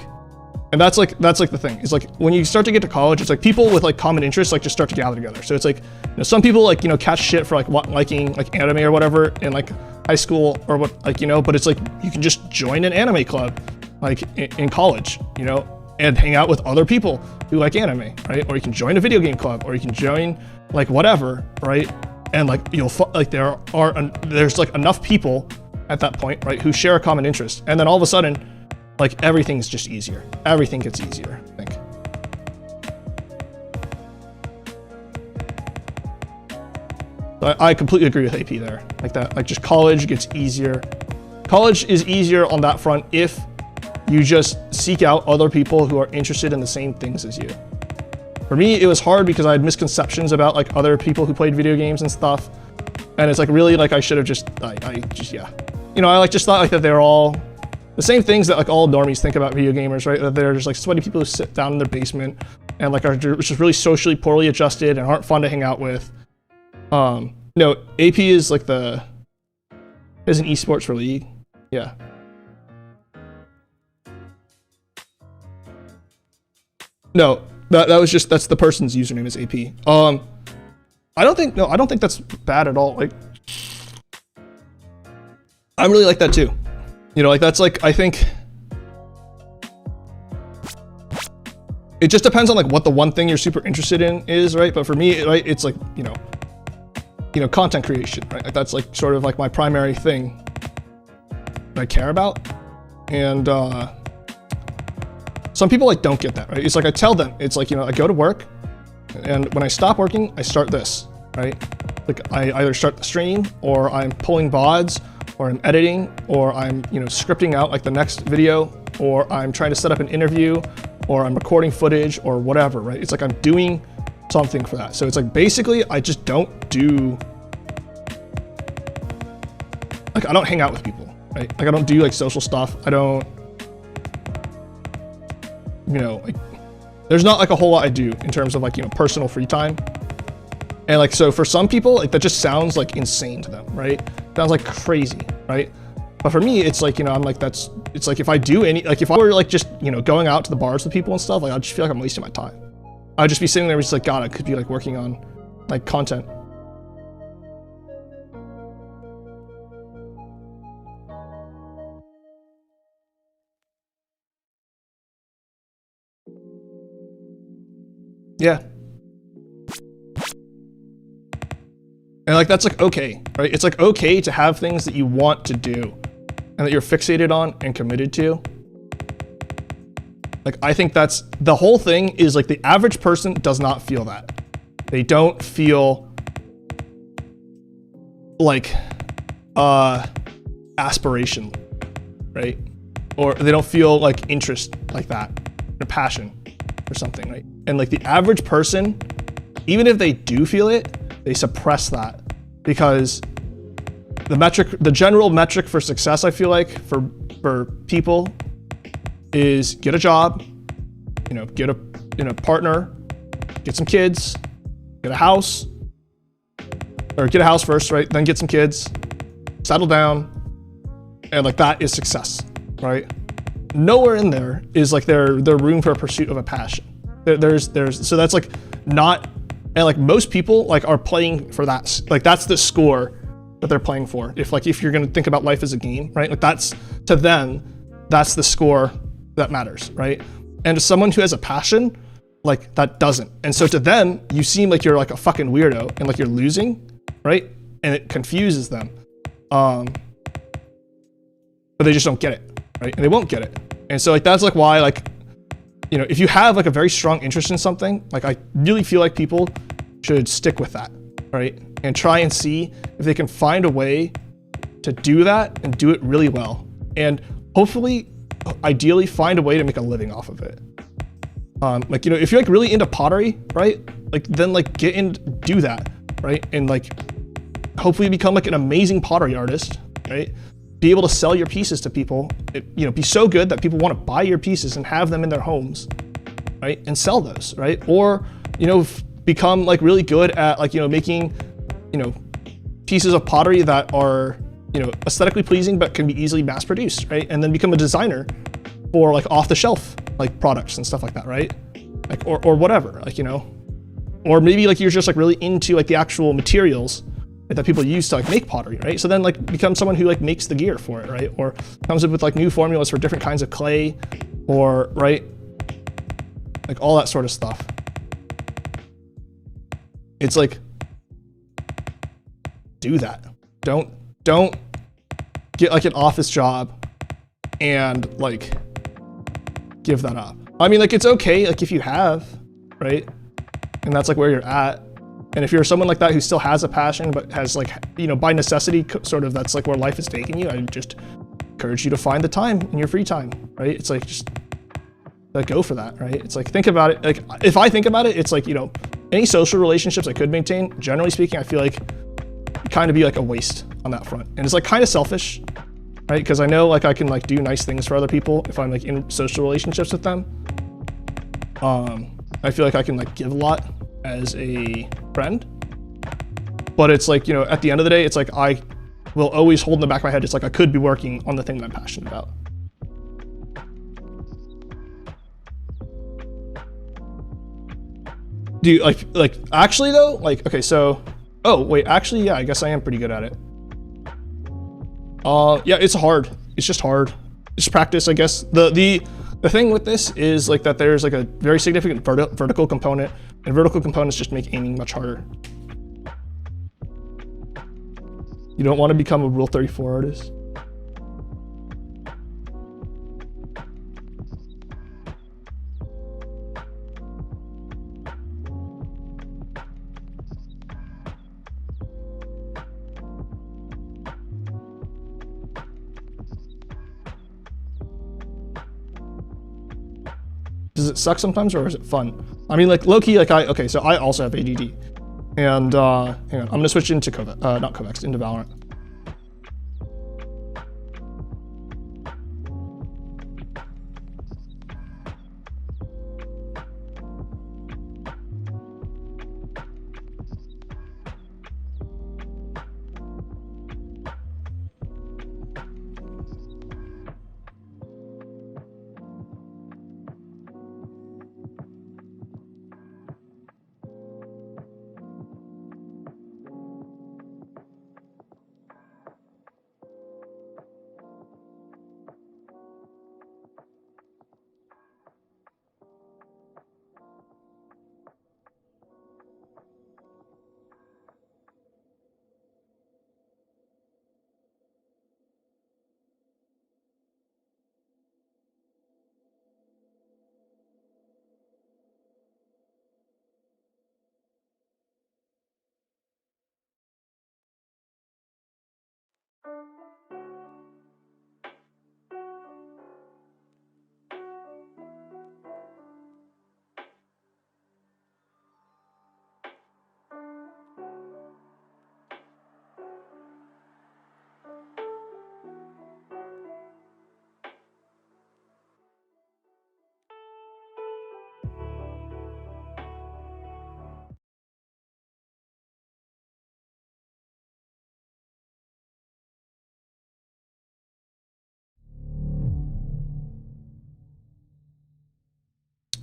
and that's like the thing. It's like when you start to get to college, it's like people with like common interests like just start to gather together. So it's like, you know, some people like, you know, catch shit for like liking like anime or whatever in like high school or what, like, you know, but it's like you can just join an anime club like in college, you know, and hang out with other people who like anime, right? Or you can join a video game club, or you can join like whatever, right? And like you'll like there's like enough people at that point, right, who share a common interest, and then all of a sudden, like everything's just easier. Everything gets easier, I think. I completely agree with AP there. Like that, like just college gets easier. College is easier on that front if you just seek out other people who are interested in the same things as you. For me, it was hard because I had misconceptions about like other people who played video games and stuff. And it's like really like I should have just, yeah. You know, I like just thought like that they're all the same things that like all normies think about video gamers, right? That they're just like sweaty people who sit down in their basement and like are just really socially poorly adjusted and aren't fun to hang out with. No, AP is like is an esports for League. Yeah. No, that's the person's username is AP. I don't think that's bad at all. Like, I really like that too. You know, like that's like, I think it just depends on like what the one thing you're super interested in is, right? But for me, right, it's like, you know, content creation, right? Like that's like sort of like my primary thing that I care about. And some people like don't get that, right? It's like I tell them, it's like, you know, I go to work and when I stop working, I start this, right? Like I either start the stream or I'm pulling VODs or I'm editing or I'm, you know, scripting out like the next video or I'm trying to set up an interview or I'm recording footage or whatever, right? It's like I'm doing something for that. So it's like basically I just don't do, like I don't hang out with people, right? Like I don't do like social stuff. I don't, you know, like there's not like a whole lot I do in terms of like, you know, personal free time. And like, so for some people, like that just sounds like insane to them, right? Sounds like crazy, right? But for me, it's like, you know, I'm like, it's like if I do any, like if I were like just, you know, going out to the bars with people and stuff, like I'd just feel like I'm wasting my time. I'd just be sitting there just like, God, I could be like working on like content. Yeah. And like, that's like, okay, right? It's like, okay to have things that you want to do and that you're fixated on and committed to. Like, I think that's, the whole thing is like the average person does not feel that. They don't feel like, aspiration, right? Or they don't feel like interest like that, or passion or something, right? And like the average person, even if they do feel it, they suppress that because the general metric for success, I feel like for people is get a job, you know, get a partner, get some kids, get a house, or get a house first, right? Then get some kids, settle down, and like that is success, right? Nowhere in there is like their room for a pursuit of a passion. So that's like not, and like most people like are playing for that, like that's the score that they're playing for. If you're gonna think about life as a game, right? Like that's, to them, that's the score that matters, right? And to someone who has a passion, like that doesn't. And so to them, you seem like you're like a fucking weirdo and like you're losing, right? And it confuses them. But they just don't get it, right? And they won't get it. And so like that's like why, like, you know, if you have like a very strong interest in something, like I really feel like people should stick with that, right? And try and see if they can find a way to do that and do it really well. And hopefully, ideally find a way to make a living off of it. Like, you know, if you're like really into pottery, right? Like then like get in, do that, right? And like hopefully become like an amazing pottery artist, right? Be able to sell your pieces to people, you know, be so good that people want to buy your pieces and have them in their homes, right? And sell those, right? Or, you know, become like really good at like, you know, making, you know, pieces of pottery that are, you know, aesthetically pleasing, but can be easily mass produced, right? And then become a designer for like off the shelf, like products and stuff like that, right? Like, or whatever, like, you know, or maybe like you're just like really into like the actual materials that people use to like make pottery, right? So then like become someone who like makes the gear for it, right? Or comes up with like new formulas for different kinds of clay, or right? Like all that sort of stuff. It's like, do that. Don't get like an office job and like give that up. I mean, like it's okay, like if you have, right? And that's like where you're at. And if you're someone like that who still has a passion, but has like, you know, by necessity, sort of that's like where life is taking you, I just encourage you to find the time in your free time, right? It's like, just like go for that, right? It's like, think about it. Like if I think about it, it's like, you know, any social relationships I could maintain, generally speaking, I feel like kind of be like a waste on that front. And it's like kind of selfish, right? Because I know like I can like do nice things for other people if I'm like in social relationships with them. I feel like I can like give a lot as a friend, but it's like, you know, at the end of the day, it's like I will always hold in the back of my head, it's like I could be working on the thing that I'm passionate about. Do you like actually though, like, okay, so, oh wait, actually, yeah, I guess I am pretty good at it. Yeah, it's hard. It's just hard. Just practice, I guess. The thing with this is like that there's like a very significant vertical component, and vertical components just make aiming much harder. You don't want to become a Rule 34 artist. Does it suck sometimes, or is it fun? I mean, like low-key, like okay, so I also have ADD. And hang on, I'm gonna switch into not Kovacs, into Valorant.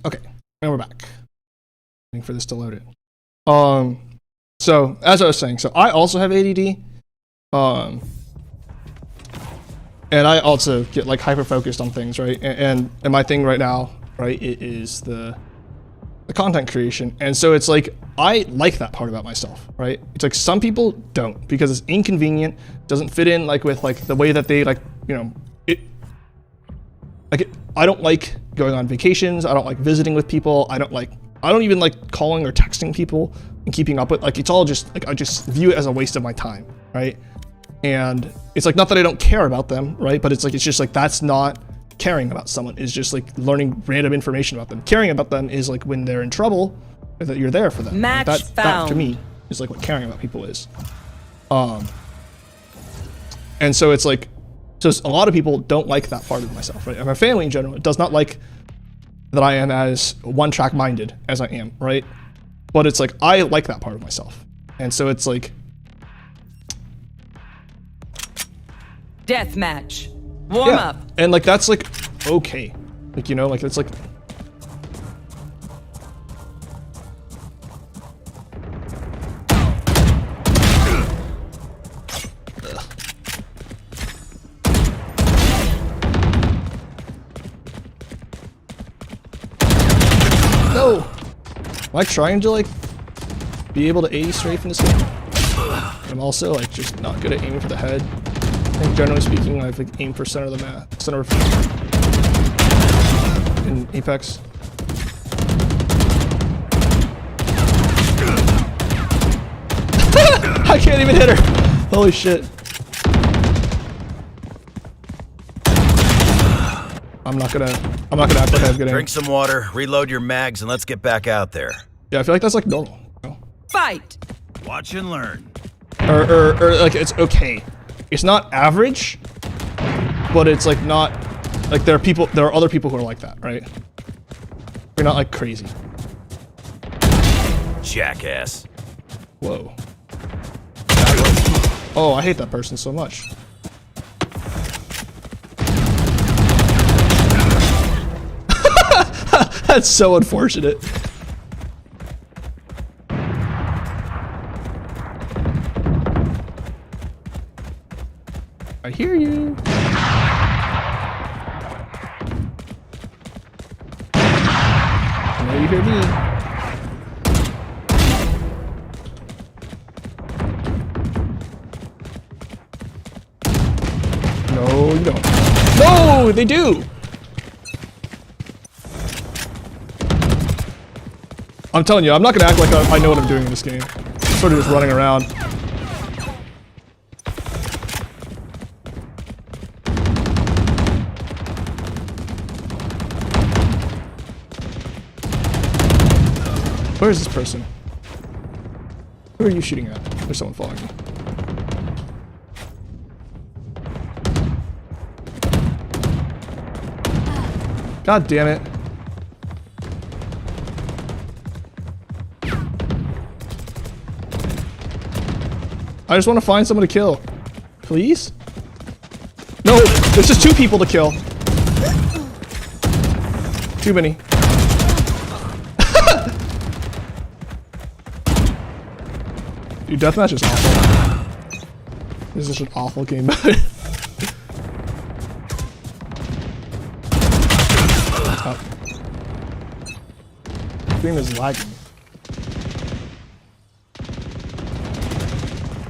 Okay, and we're back. Waiting for this to load it. So as I was saying, so I also have ADD. And I also get like hyper focused on things, right? And my thing right now, right, it is the content creation. And so it's like I like that part about myself, right? It's like some people don't because it's inconvenient, doesn't fit in like with like the way that they like, you know, I don't like going on vacations. I don't like visiting with people. I don't even like calling or texting people and keeping up with, like, it's all just like, I just view it as a waste of my time, right? And it's like, not that I don't care about them, right? But it's like, it's just like, that's not caring about someone, is just like learning random information about them. Caring about them is like when they're in trouble, that you're there for them. Match like found. That to me is like what caring about people is. And so it's like, so a lot of people don't like that part of myself, right? And my family in general does not like that I am as one-track minded as I am, right? But it's like, I like that part of myself. And so it's like... Deathmatch. Warm up. And like, that's like, okay. Like, you know, like, it's like... No! Am I trying to like be able to A strafe in this game? I'm also like just not good at aiming for the head. I think generally speaking, I've like aimed for center of the map, center of in Apex. I can't even hit her. Holy shit. I'm not gonna act like I have good aim. Drink some water, reload your mags, and let's get back out there. Yeah, I feel like that's like normal. You know? Fight. Watch and learn. Or like it's okay. It's not average, but it's like not like there are other people who are like that, right? You're not like crazy. Jackass. Whoa. Oh, I hate that person so much. That's so unfortunate. I hear you. I know you hear me. No, you don't. No, they do. I'm telling you, I'm not gonna act like I know what I'm doing in this game. I'm sort of just running around. Where is this person? Who are you shooting at? There's someone following me. God damn it. I just want to find someone to kill. Please? No, there's just 2 people to kill. Too many. Dude, deathmatch is awful. This is such an awful game mode. The game is lagging.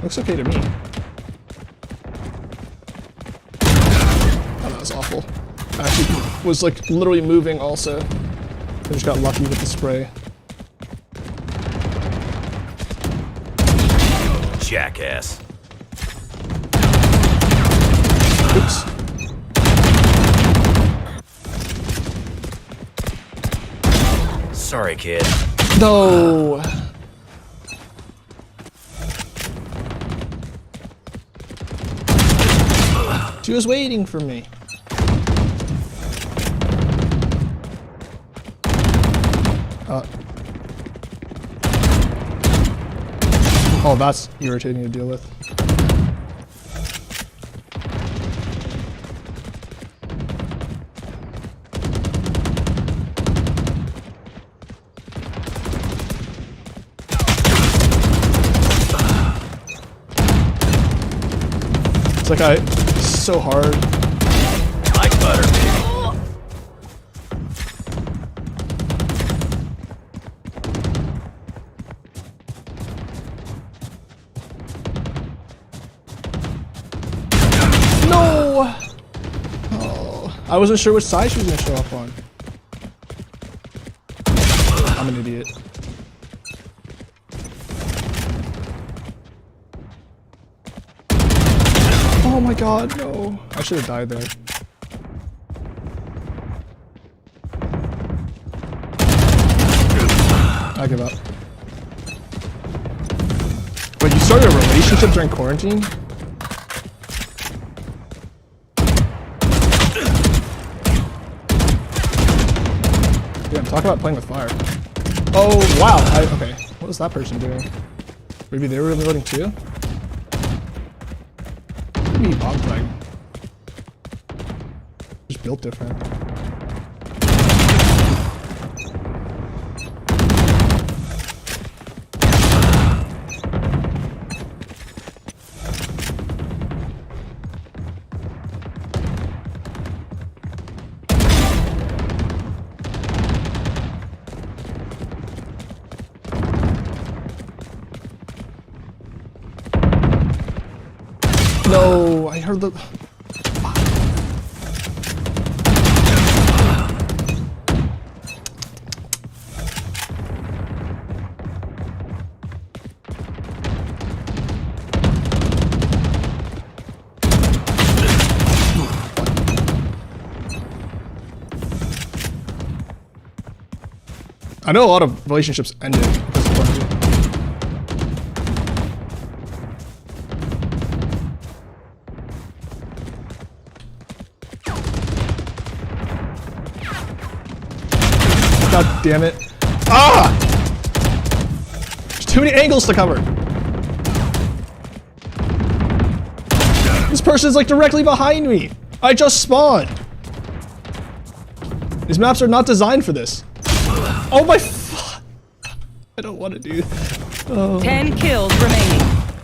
Looks okay to me. Oh, that was awful. I actually was like literally moving also. I just got lucky with the spray. Jackass. Oops. Sorry, kid. No. She was waiting for me. Oh, that's irritating to deal with. It's like it's so hard. Like butter, baby. No! Oh, I wasn't sure which side she was gonna show up on. I'm an idiot. Oh my god, no. I should have died there. I give up. Wait, you started a relationship during quarantine? Yeah, talk about playing with fire. Oh, wow. Okay. What was that person doing? Maybe they were reloading too? Maybe bomb flag. Just built different. No, I heard the... I know a lot of relationships ended because of quarantine. God damn it. Ah! There's too many angles to cover. This person's like directly behind me. I just spawned. These maps are not designed for this. Oh my f- I don't want to do. Oh. 10 kills remaining.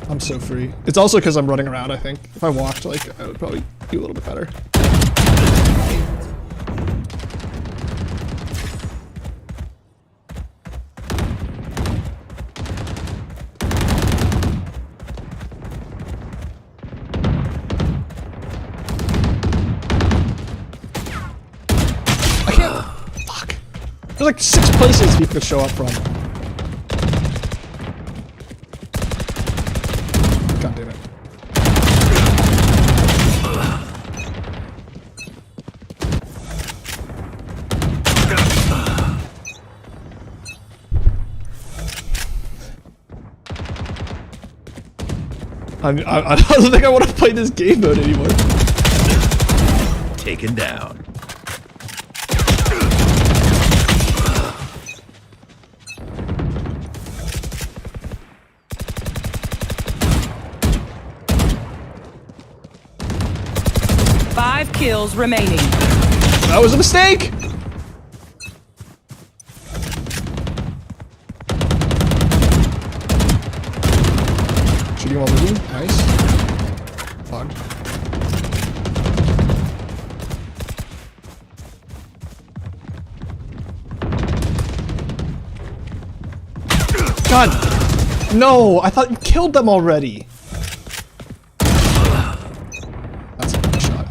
I'm so free. It's also because I'm running around, I think. If I walked, like, I would probably do a little bit better. I can't. Fuck. There's like 6 places people could show up from. God damn it. I don't think I want to play this game mode anymore. Taken down. Five kills remaining. That was a mistake! Shooting while moving. Nice. Fun. God! No! I thought you killed them already! That's a good shot.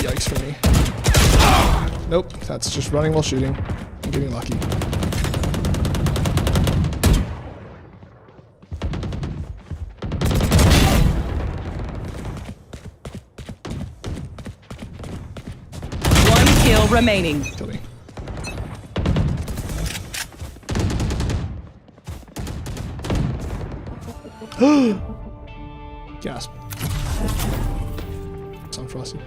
Yikes for me. Nope, that's just running while shooting. I'm getting lucky. One kill remaining. Kill me. Gasp. It's on Frosty.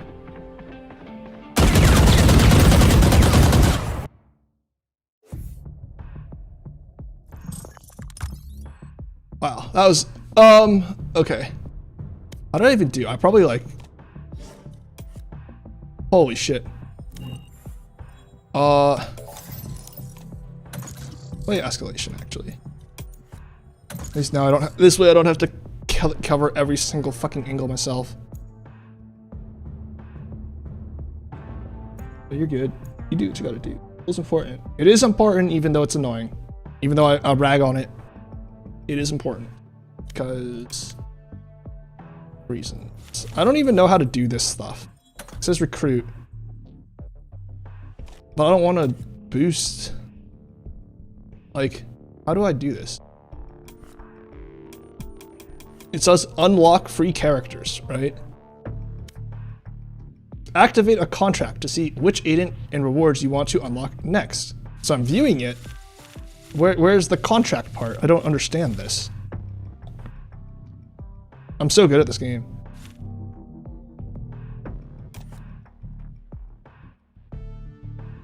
Wow, that was, okay. How did I even do? I probably like, holy shit. Play escalation actually. At least now I don't have, this way I don't have to cover every single fucking angle myself. But you're good. You do what you gotta do. It's important. It is important even though it's annoying. Even though I rag on it. It is important. Because reasons. I don't even know how to do this stuff. It says recruit. But I don't want to boost. Like, how do I do this? It says unlock free characters, right? Activate a contract to see which agent and rewards you want to unlock next. So I'm viewing it. Where's the contract part? I don't understand this. I'm so good at this game.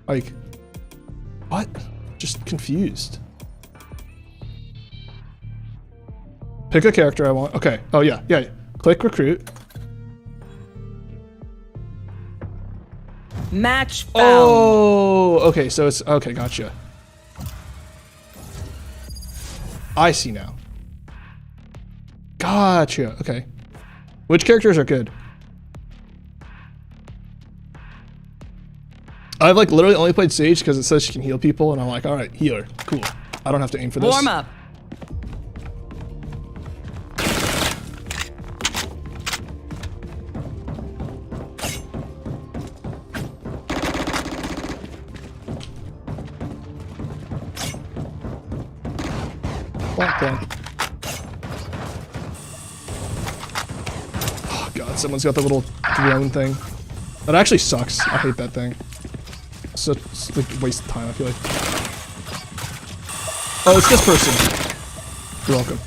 Like, what? Just confused. Pick a character I want. Okay. Oh yeah, yeah. Click recruit. Match found. Oh, okay. So it's okay. Gotcha. I see now. Gotcha. Okay. Which characters are good? I've like literally only played Sage because it says she can heal people, and I'm like, all right, healer, cool. I don't have to aim for this. Warm up. Oh god, someone's got the little drone thing. That actually sucks. I hate that thing. It's like a waste of time, I feel like. Oh, it's this person. You're welcome.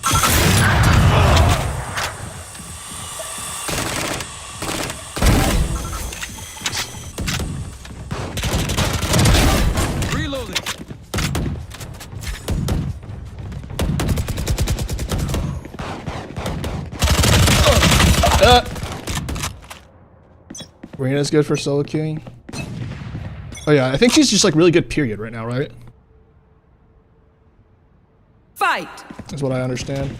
Reloading. Reina's good for solo queuing. Oh yeah, I think she's just like really good period right now, right? Fight. Is what I understand.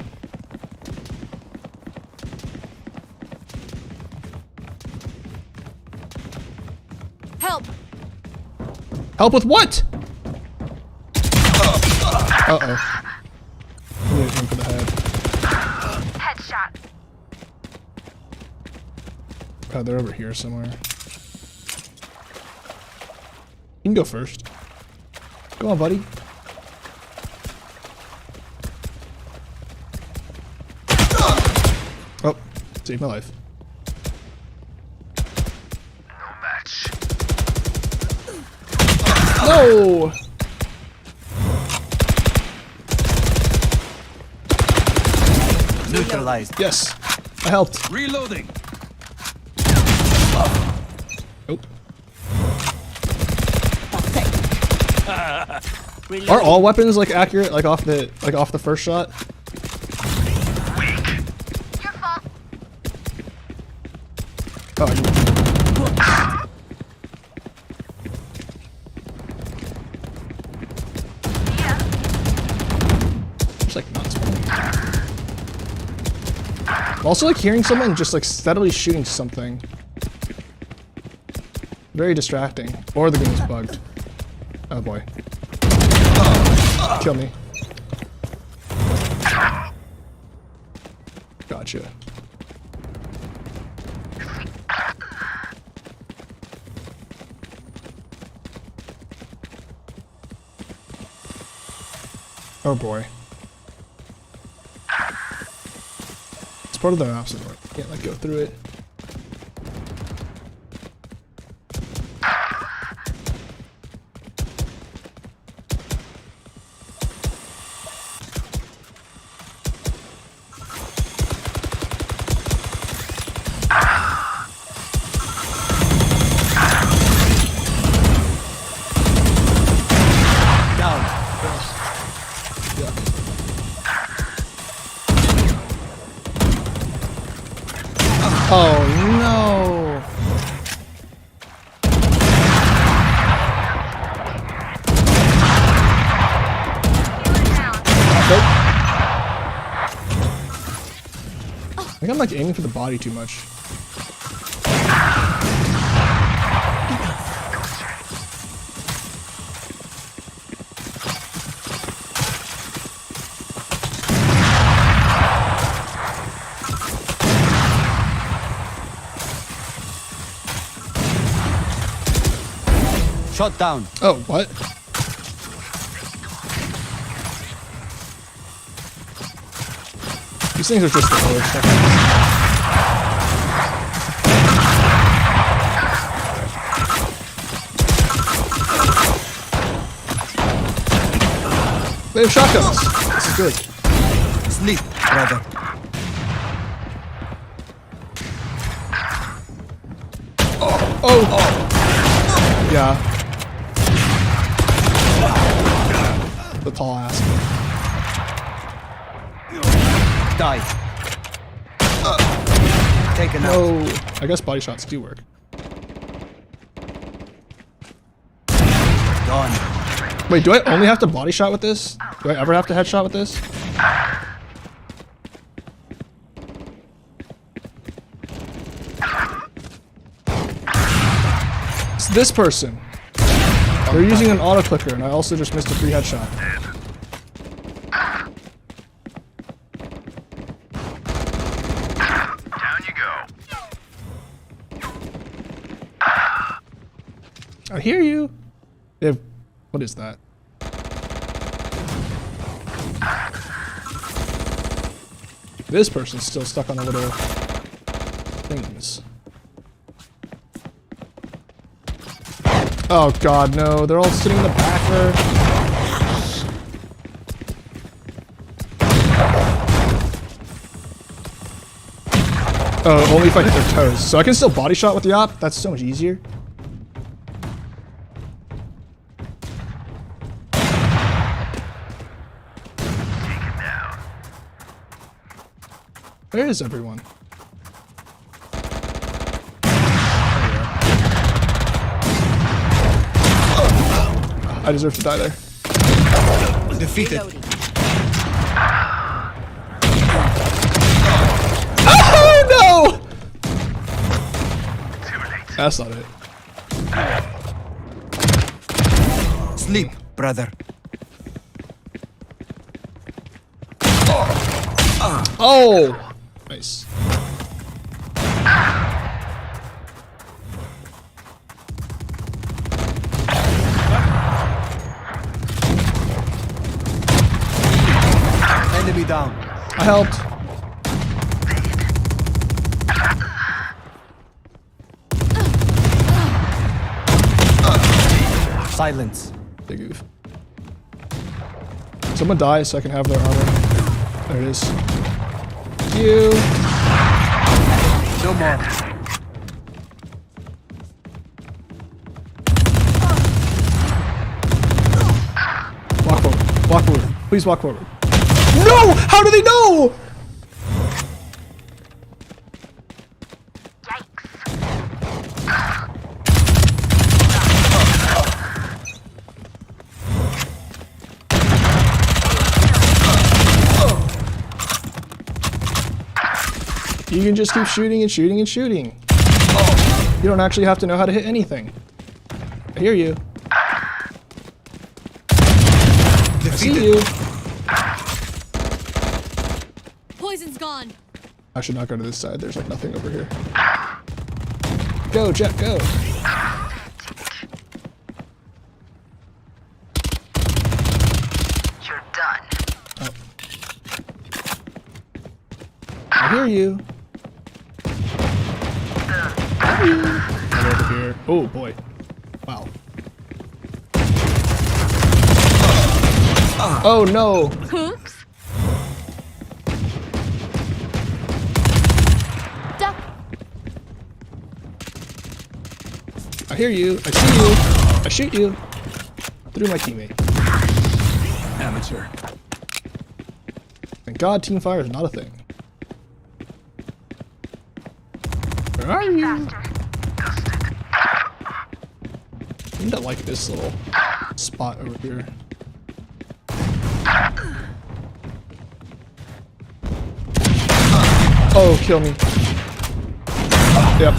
Help with what? Uh-oh. I need to aim for the head. Headshot. God, they're over here somewhere. You can go first. Go on, buddy. Oh, saved my life. No match. No! Neutralized. Yes, I helped. Reloading. Oh. Are all weapons like accurate, like off the first shot? Your fault. Oh, I can... Just like not spawning. I'm also like hearing someone just like steadily shooting something. Very distracting. Or the game's bugged. Oh boy. Kill me. Gotcha. Oh boy. It's part of the map, so I can't like go through it. Oh no! Nope. I think I'm like aiming for the body too much. Shot down. Oh, what? These things are just the lower stuff. They have shotguns. This is good. Sleep, brother. Oh! Yeah. The tall ass. Die. Taken out. No. I guess body shots do work. Gone. Wait, do I only have to body shot with this? Do I ever have to headshot with this? It's this person. They're using an auto clicker, and I also just missed a free headshot. Down you go. I hear you. They have, what is that? This person's still stuck on the little things. Oh god, no. They're all sitting in the back there. Oh, only if I hit their toes. So I can still body shot with the op? That's so much easier. Where is everyone? I deserve to die there. Defeated. Oh no! That's not it. Sleep, brother. Oh! Nice. Enemy down. I helped. Silence. Big oof. Someone die so I can have their armor. There it is. You. No more. Walk forward. Walk forward. Please walk forward. No! How do they know? You can just keep shooting and shooting and shooting. You don't actually have to know how to hit anything. I hear you. I see you. Poison's gone. I should not go to this side. There's like nothing over here. Go, Jet, go. You're done. Oh. I hear you. Right over here. Oh boy. Wow. Oh no. Oops. Duck. I hear you. I see you. I shoot you. Through my teammate. Amateur. Thank God team fire is not a thing. Where are you? I think I like this little spot over here. Oh, kill me. Yep,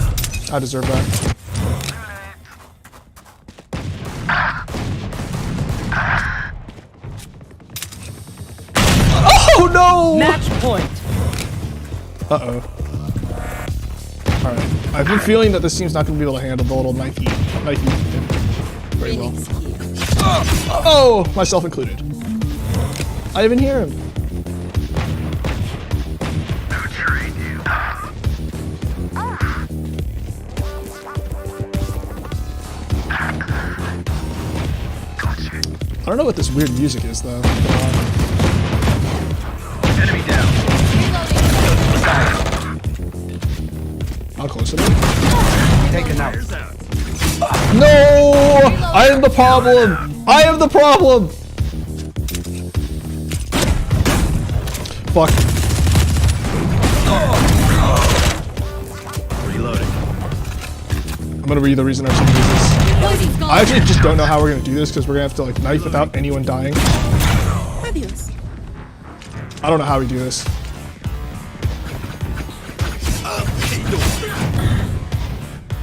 I deserve that. Oh no! Match point. Uh-oh. Alright. I have a feeling that this team's not going to be able to handle the little knifey thing very well. Oh! Myself included. I didn't even hear him. I don't know what this weird music is, though. Enemy down. How close am I? Taken out. No! I am the problem! I am the problem! Fuck. Reloading. I'm gonna be the reason our team does this. Poison's gone. I actually just don't know how we're gonna do this because we're gonna have to like knife without anyone dying. Fabulous. I don't know how we do this.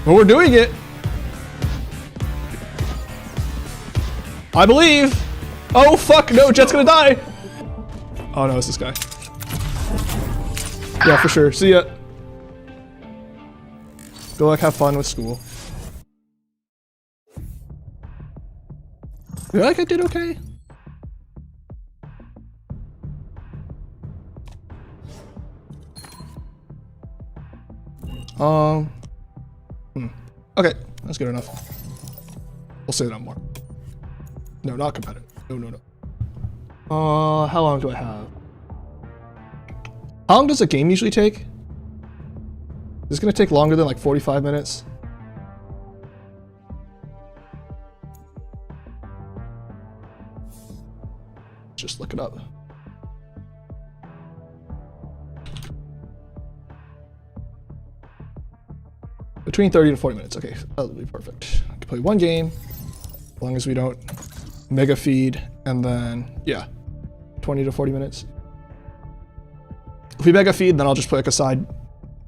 But we're doing it. I believe. Oh fuck, no, Jet's gonna die. Oh no, it's this guy. Yeah, for sure. See ya. Go like have fun with school. I feel like I did okay. Okay, that's good enough. We'll say that more. No, not competitive. No, no, no. How long do I have? How long does a game usually take? Is this gonna take longer than like 45 minutes? Just look it up. Between 30 to 40 minutes. Okay, that'll be perfect. I can play one game, as long as we don't mega feed, and then, yeah, 20 to 40 minutes. If we mega feed, then I'll just play like a side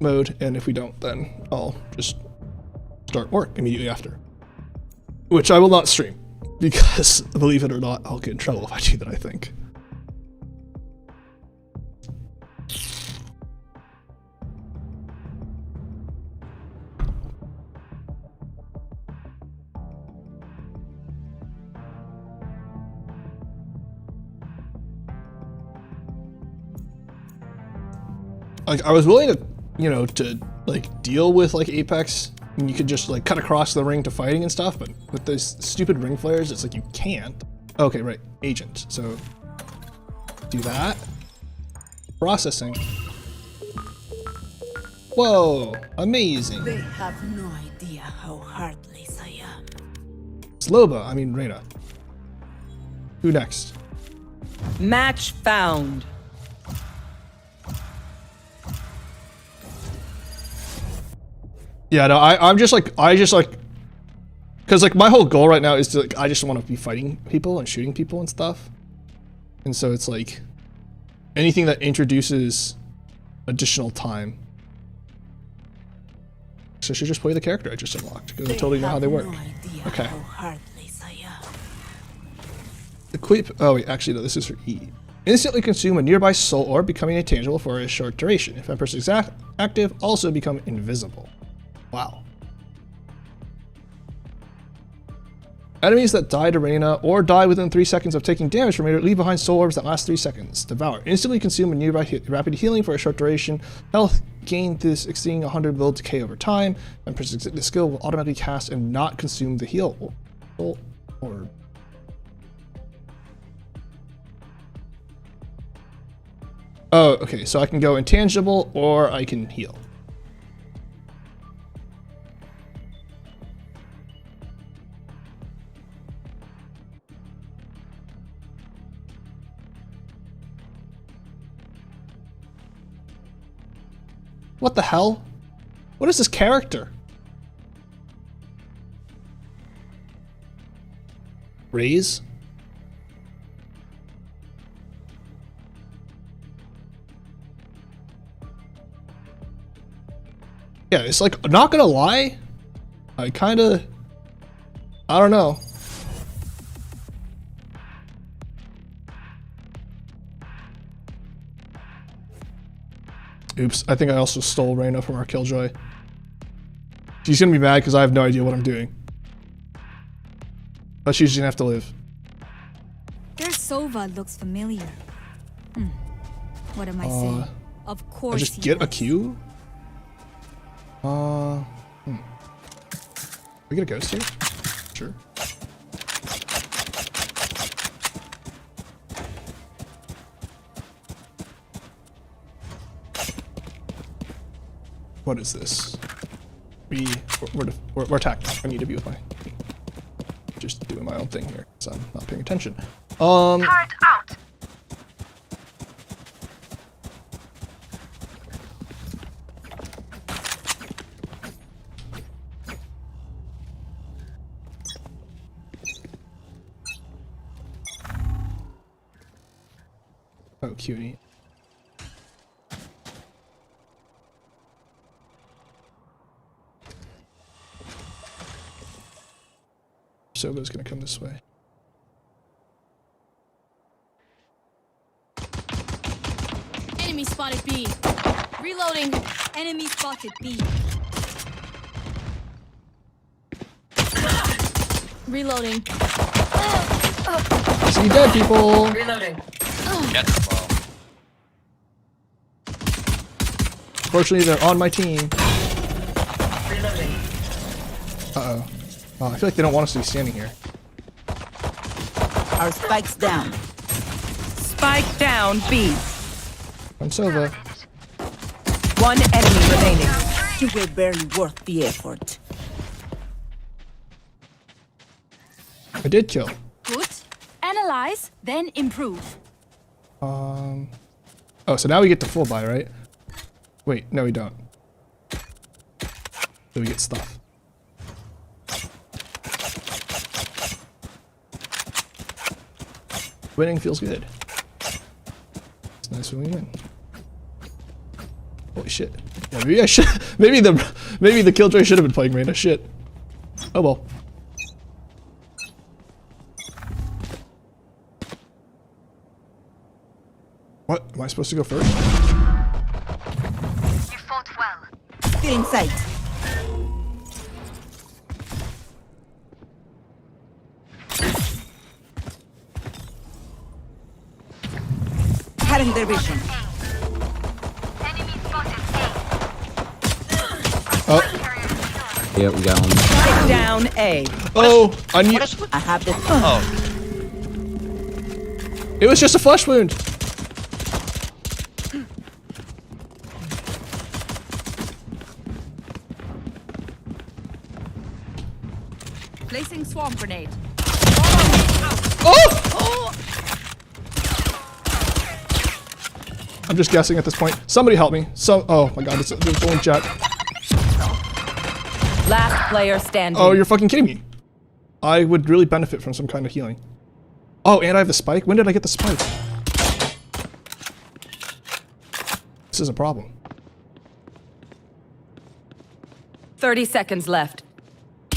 mode, and if we don't, then I'll just start work immediately after. Which I will not stream, Because, believe it or not, I'll get in trouble if I do that, I think. Like, I was willing to, you know, to, like, deal with, like, Apex, and you could just, like, cut across the ring to fighting and stuff, but with those stupid ring flares, it's like you can't. Okay, right, agent. So, do that. Processing. Whoa, amazing. They have no idea how heartless I am. Sloba, I mean, Reyna. Who next? Match found. Yeah, no, I just like, because like my whole goal right now is to like, I just want to be fighting people and shooting people and stuff. And so it's like, anything that introduces additional time. So I should just play the character I just unlocked, because I totally know how they work. Okay. How heartless I am. Equip, oh wait, actually no, this is for E. Instantly consume a nearby soul orb, becoming intangible for a short duration. If Empress is active, also become invisible. Wow. Enemies that die to Reyna or die within 3 seconds of taking damage from Reyna leave behind soul orbs that last 3 seconds. Devour. Instantly consume a nearby rapid healing for a short duration. Health gain this exceeding 100 will decay over time. And the skill will automatically cast and not consume the heal orb. Oh, okay. So I can go intangible or I can heal. What the hell? What is this character? Raise? Yeah, it's like, not gonna lie, I don't know. Oops, I think I also stole Reyna from our Killjoy. She's gonna be mad because I have no idea what I'm doing. But she's gonna have to live. Their Sova looks familiar. What am I saying? Of course. I just get a Q? We get a ghost here? Sure. What is this? We're attacked. I need to be with my team. Just doing my own thing here, so I'm not paying attention. Turret out. Oh, cutie. Soba's gonna come this way. Enemy spotted B. Reloading. Enemy spotted B. Reloading. See dead people! Reloading. Yes, well. Fortunately, they're on my team. Reloading. Uh-oh. Oh, I feel like they don't want us to be standing here. Our spike's down. Spike down B. I'm Sova. One enemy remaining. You were barely worth the effort. I did kill. Good. Analyze, then improve. Oh, so now we get the full buy, right? Wait, no we don't. So we get stuff. Winning feels good. It's nice when we win. Holy shit. Yeah, maybe I should maybe the Killjoy should have been playing Reyna. Shit. Oh well. What? Am I supposed to go first? You fought well. Still in sight. Cutting their vision. Enemy spotted A. Oh, Yeah, we got one. Spike down A. oh! I need. I have the. Oh, It was just a flesh wound. Placing swarm grenade. Oh! I'm just guessing at this point. Somebody help me. Oh my god, there's only Jet. Last player standing. Oh, you're fucking kidding me. I would really benefit from some kind of healing. Oh, and I have the spike? When did I get the spike? This is a problem. 30 seconds left.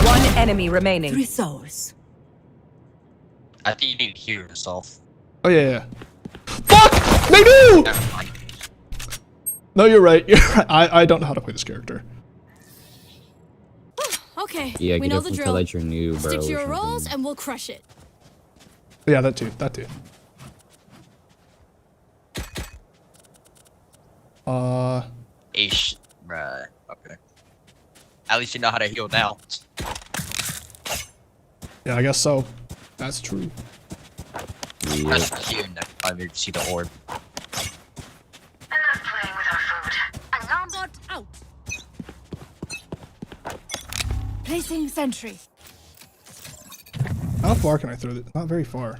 One enemy remaining. 3 souls. I think you need to heal yourself. Oh, yeah. Fuck! They do! Never mind. No, you're right. You're right. I don't know how to play this character. Okay, Yeah, we get know up the until drill. that you're new, bro. Stick to or your something. roles and we'll crush it. Yeah, that too. That too. Ish. Bruh. Okay. At least you know how to heal now. Yeah, I guess so. That's true. Yeah. Press Q next time you see the orb. Enough playing with our food. Alarm bot out. Placing sentry. How far can I throw this? Not very far.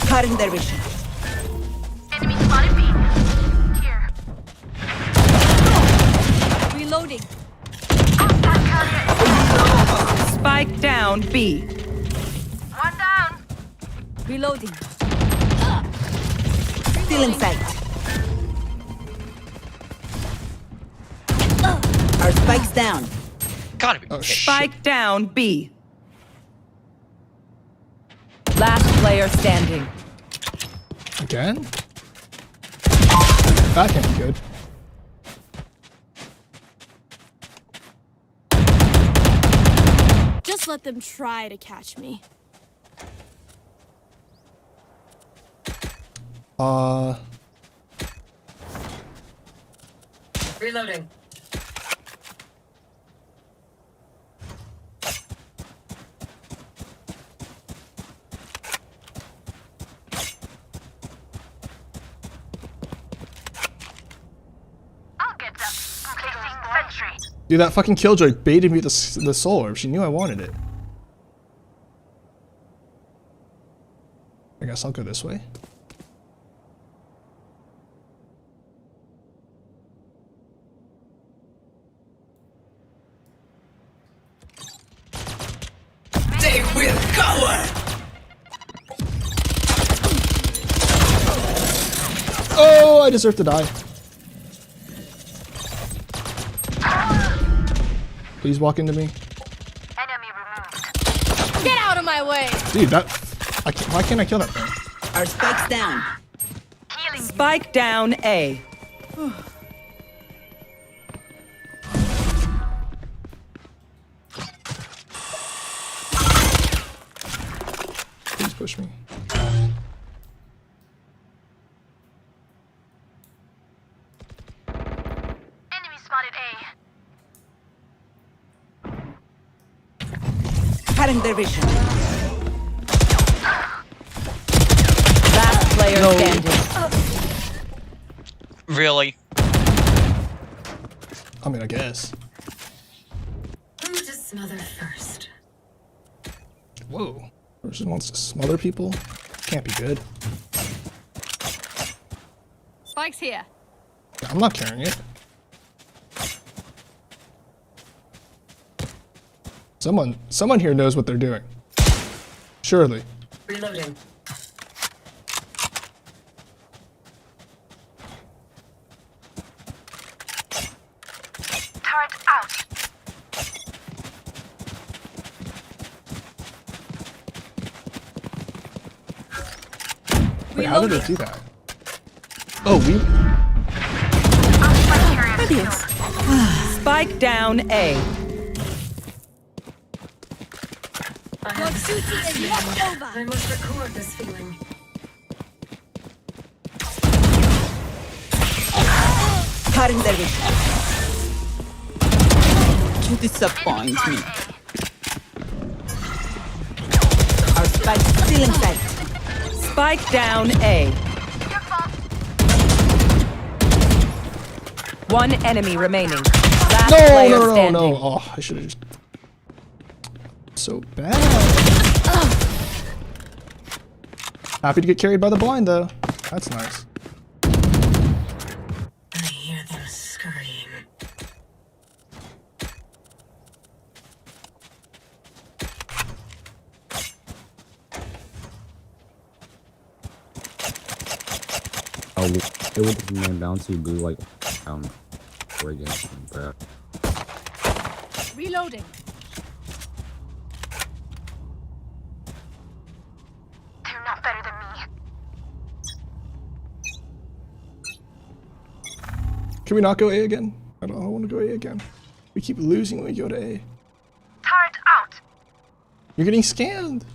Cutting their vision. Enemy spotted B. Here. Reloading. Spike down B. One down. Reloading. Still in sight. Our spike's down. Gotta be Oh, kidding. shit. Spike down B. Last player standing. Again? That can't be good. Just let them try to catch me. Reloading. I'll get them. Placing sentry. Dude, that fucking Killjoy baited me with the soul orb. She knew I wanted it. I guess I'll go this way. They will cover. Oh, I deserve to die. Please walk into me. Enemy removed. Get out of my way! Dude, why can't I kill that thing? Our spike's down. Healing. Spike down A. Please push me. Enemy spotted A. Cutting their vision. Last player standing. Really? I mean, I guess. Who's to smother first? Whoa. Person wants to smother people? Can't be good. Spike's here. I'm not carrying it. Someone here knows what they're doing. Surely. Reloading. Wait, how did it do that? Oh, we. Spike down A. Your duty is not over. I must record this feeling. Cutting their vision. You disappoint me. Our spike still in sight. Spike down A. One enemy remaining. Last player No, standing. no. Oh, I should have just. So bad. Happy to get carried by the blind though. That's nice. I hear them scurrying. Oh, it would come down to blue like we're against bro. Reloading. They're not better than me. Can we not go A again? I don't want to go A again. We keep losing when we go to A. Turret out. You're getting scanned.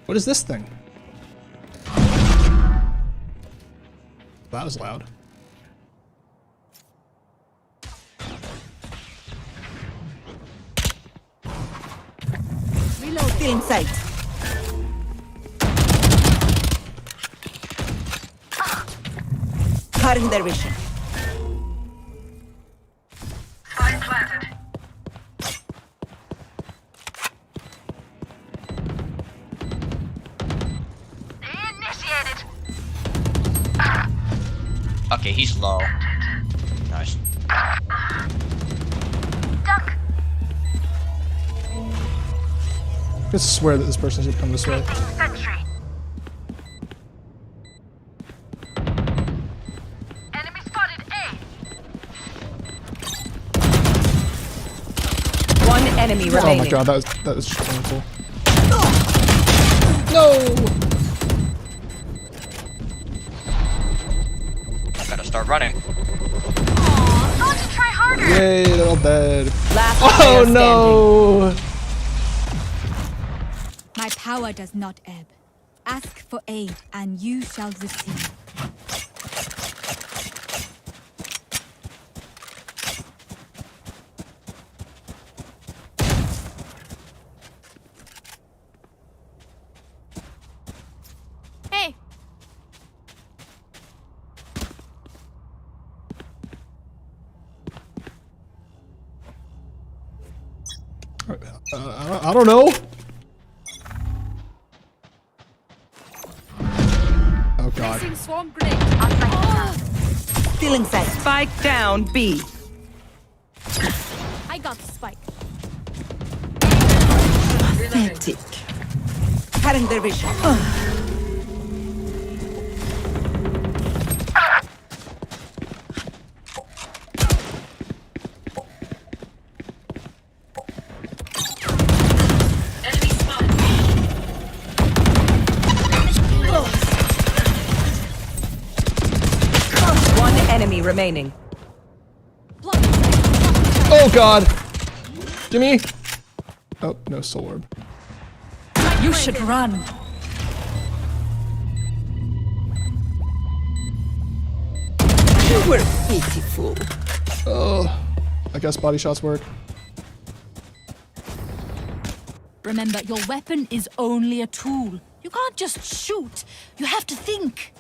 What is this thing? That was loud. Reload. Still in sight. Cutting their vision. Spike planted. Initiated. Okay, he's low. Nice. Duck. I just swear that this person should come this way. Sentry. Enemy spotted A. One enemy remaining. Oh my god, that was just painful. No! Gotta start running. Thought to try harder. Yay, they're all dead. Last Oh player standing. no! My power does not ebb. Ask for aid, and you shall receive. Hey! I don't know. Oh god. Placing swarm grenade. Still in sight. Spike down B. I got the spike. Pathetic. Cutting their vision. Enemy spotted. One enemy remaining. Oh god! Gimme! Oh, no soul orb. You should run. You were pitiful. Oh, I guess body shots work. Remember, your weapon is only a tool. You can't just shoot. You have to think.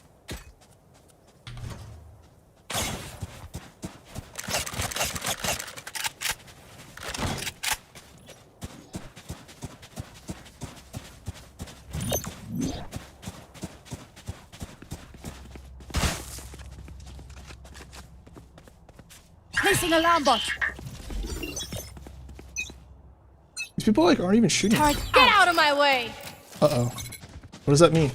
Placing alarm bot. These people like aren't even shooting. Get out of my way. Uh-oh. What does that mean?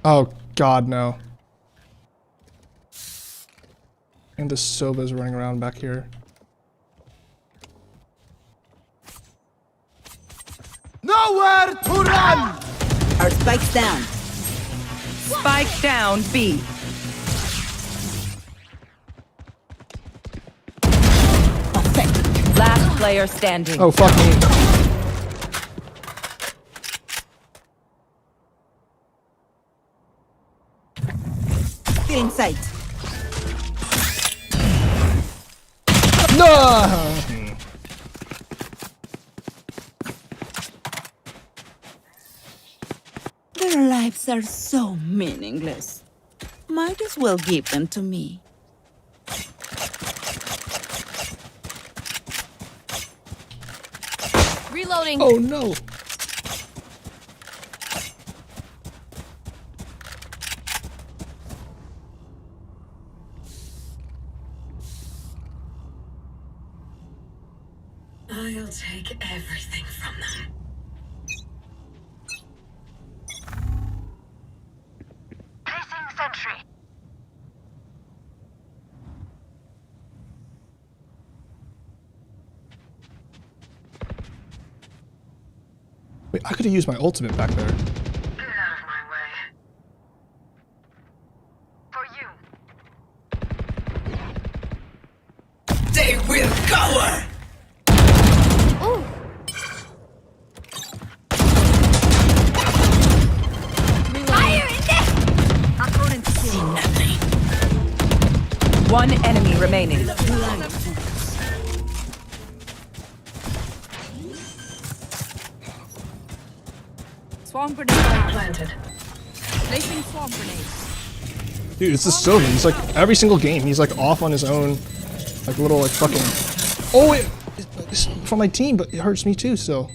Oh God, no. And the Soba's running around back here. Nowhere to run! Our spike's down. Spike down B. Pathetic. Last player standing. Oh, fuck me. Still in sight. No! Their lives are so meaningless. Might as well give them to me. Reloading. Oh no! I'll take everything from them. Placing sentry. Wait, I could have used my ultimate back there. Get out of my way. For you. They will cower! Ooh. Fire in there! Opponent See nothing. One enemy remaining. Swarm grenade planted. Placing swarm grenade. Dude, it's the Sova. He's like, every single game, he's like off on his own, like little like fucking... Oh, it's from my team, but it hurts me too, so...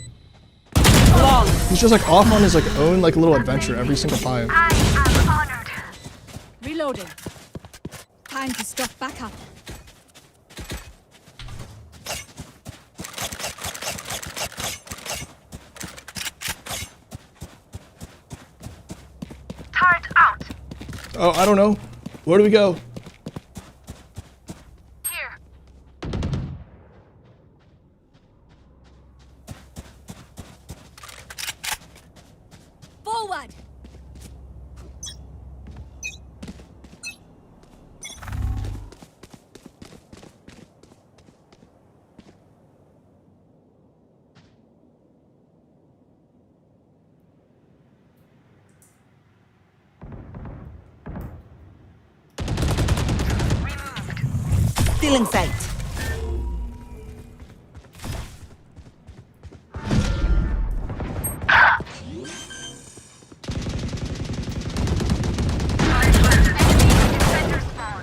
He's just like off on his like own like little adventure every single time. I am honored. Reloading. Time to stock back up. Turret out. Oh, I don't know. Where do we go? Here. Forward. Still in sight.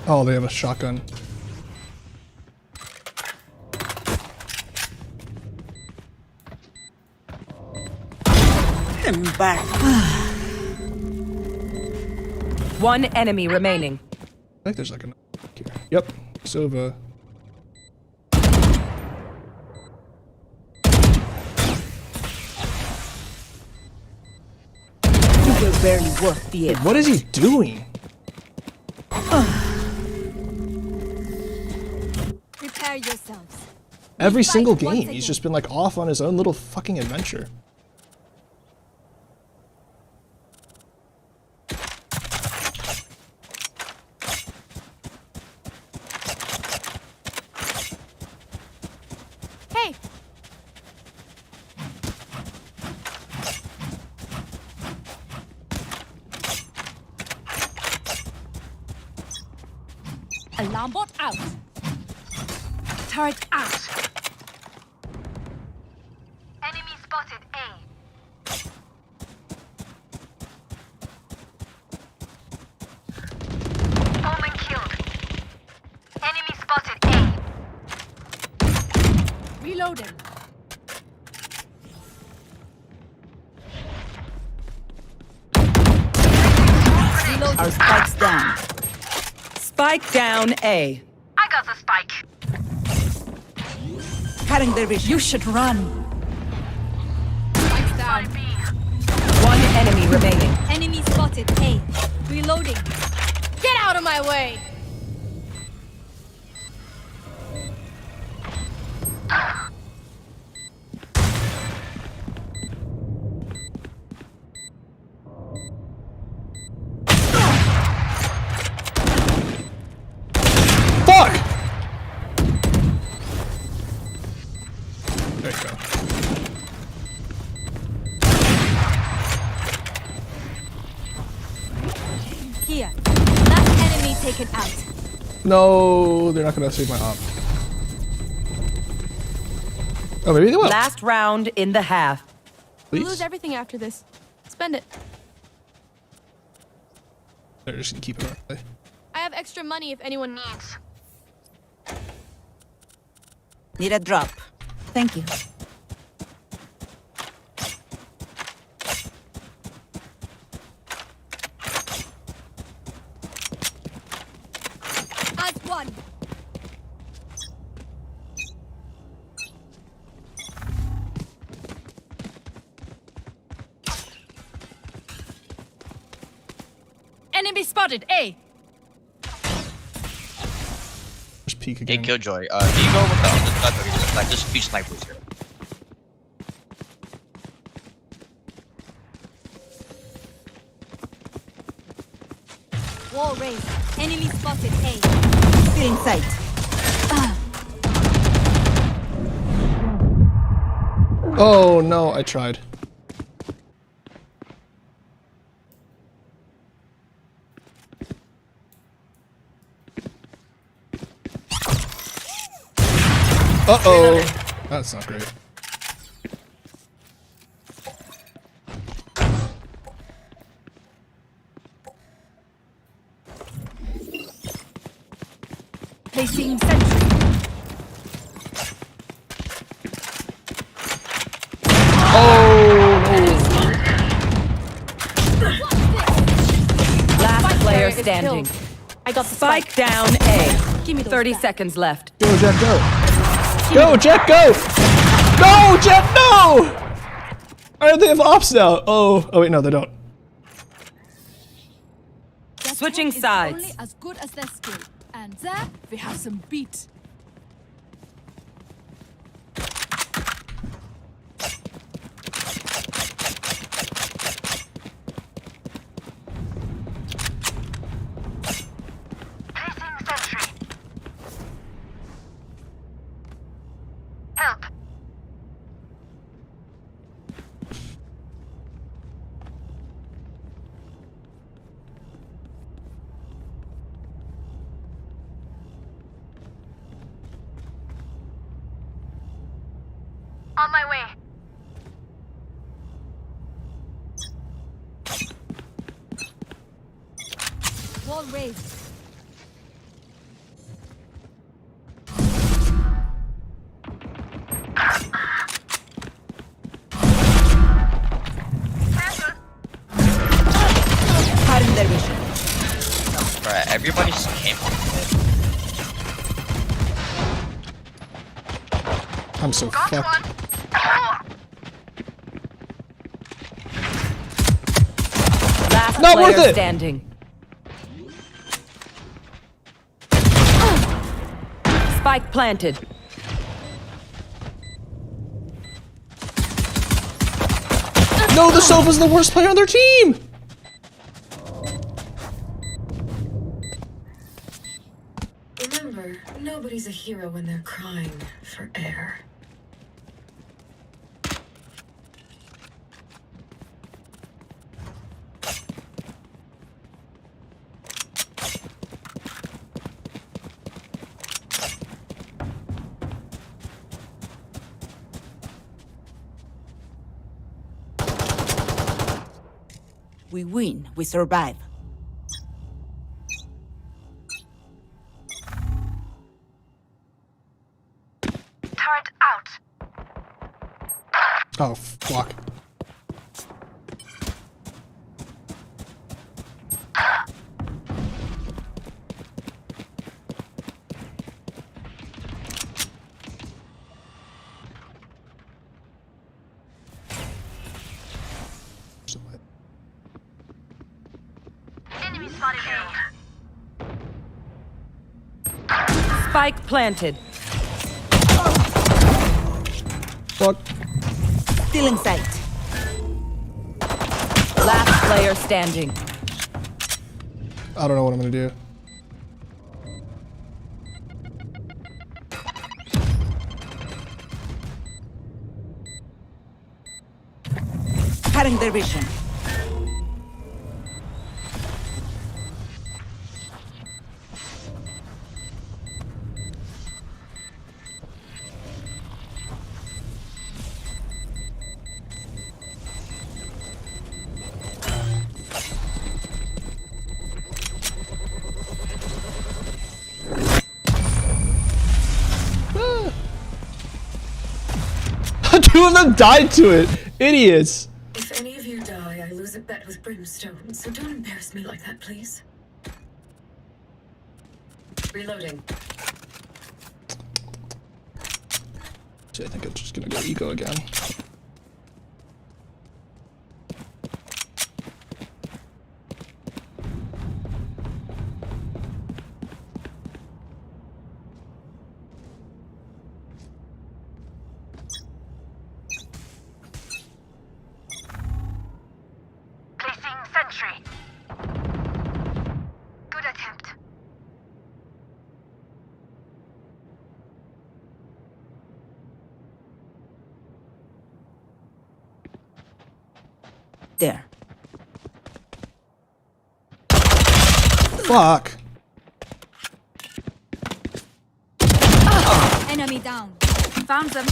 Oh, they have a shotgun. Embark. One enemy remaining. I think there's like a... Here. Yep, Sova. You were barely worth the effort. What is he doing? Prepare yourselves. Every Fight single once game, again. he's just been like off on his own little fucking adventure. Hey, alarm bot out. Turret out. Enemy spotted A. Omen killed. Enemy spotted A. Reloading. Our spike's down. Spike down A. I got the spike. Cutting their vision. You should run. Spike's down. B. One enemy remaining. Enemy spotted. A. Reloading. Get out of my way! Fuck! There you go. Here. Last enemy taken out. No, they're not gonna save my op. Oh, maybe they will. Last round in the half. We'll lose Please. everything after this. Spend it. They're just gonna keep it up. I have extra money if anyone needs. Need a drop. Thank you. As one. Enemy spotted. A. Just peek Hey, again. Killjoy. Can you go with the like, just a few snipers here. Wall raised. Enemy spotted. A. Still in sight. Oh no, I tried. Uh-oh. That's not great. Placing sentry. Oh no. Last player is standing. killed. I got the Spike down A. Give me those 30 back. seconds left. Go, Jet, go. Go, Jet, go! Go, Jet, no! They have ops now. Oh, wait, no, they don't. Switching Is sides. only as good as their skill. And there we have some beat. Placing sentry. Help. On my way. Wall raised. Cutting their vision. Bruh, everybody just came on. I'm so Got fucked. one. Last Not player worth it. standing. Spike planted. No, the Sova's the worst player on their team! Remember, nobody's a hero when they're crying for air. We win. We survive. Turret out. Oh, fuck. Spike planted. Fuck. Still in sight. Last player standing. I don't know what I'm gonna do. Cutting their vision. Two of them died to it. Idiots. If any of you die, I lose a bet with brimstone, so don't embarrass me like that, please. Reloading. I think I'm just gonna go eco again. Placing sentry. Good attempt. There. Fuck. Enemy down. Found them.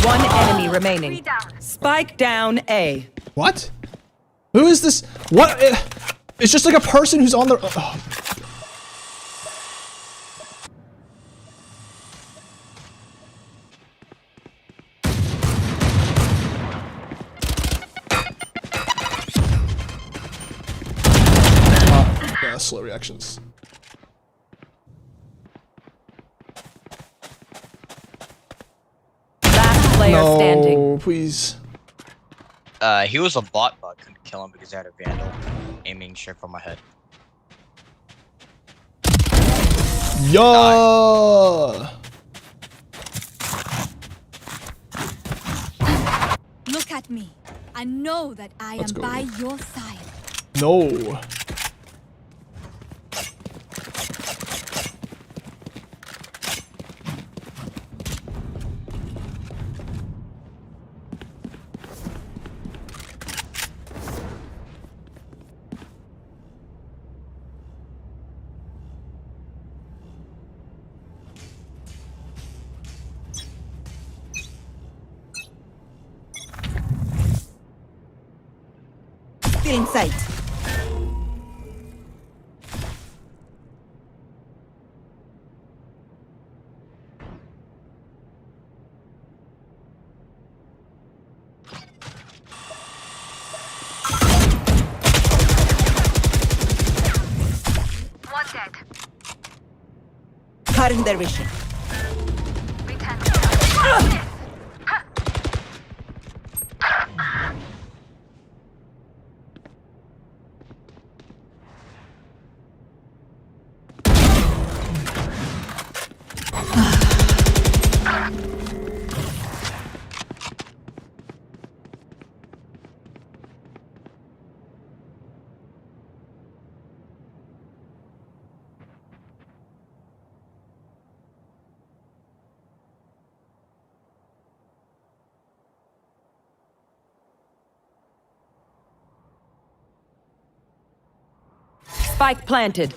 One enemy remaining. 3 down. Spike down A. What? Who is this? What? It's just like a person who's on the. Oh. Yeah, slow reactions. Last player standing. No, please. He was a bot, but I couldn't kill him because I had a vandal aiming straight for my head. Yo. Look at me. I know that I Let's am go. by your side. No. Still in sight. One dead. Cutting their vision. Return. Spike planted.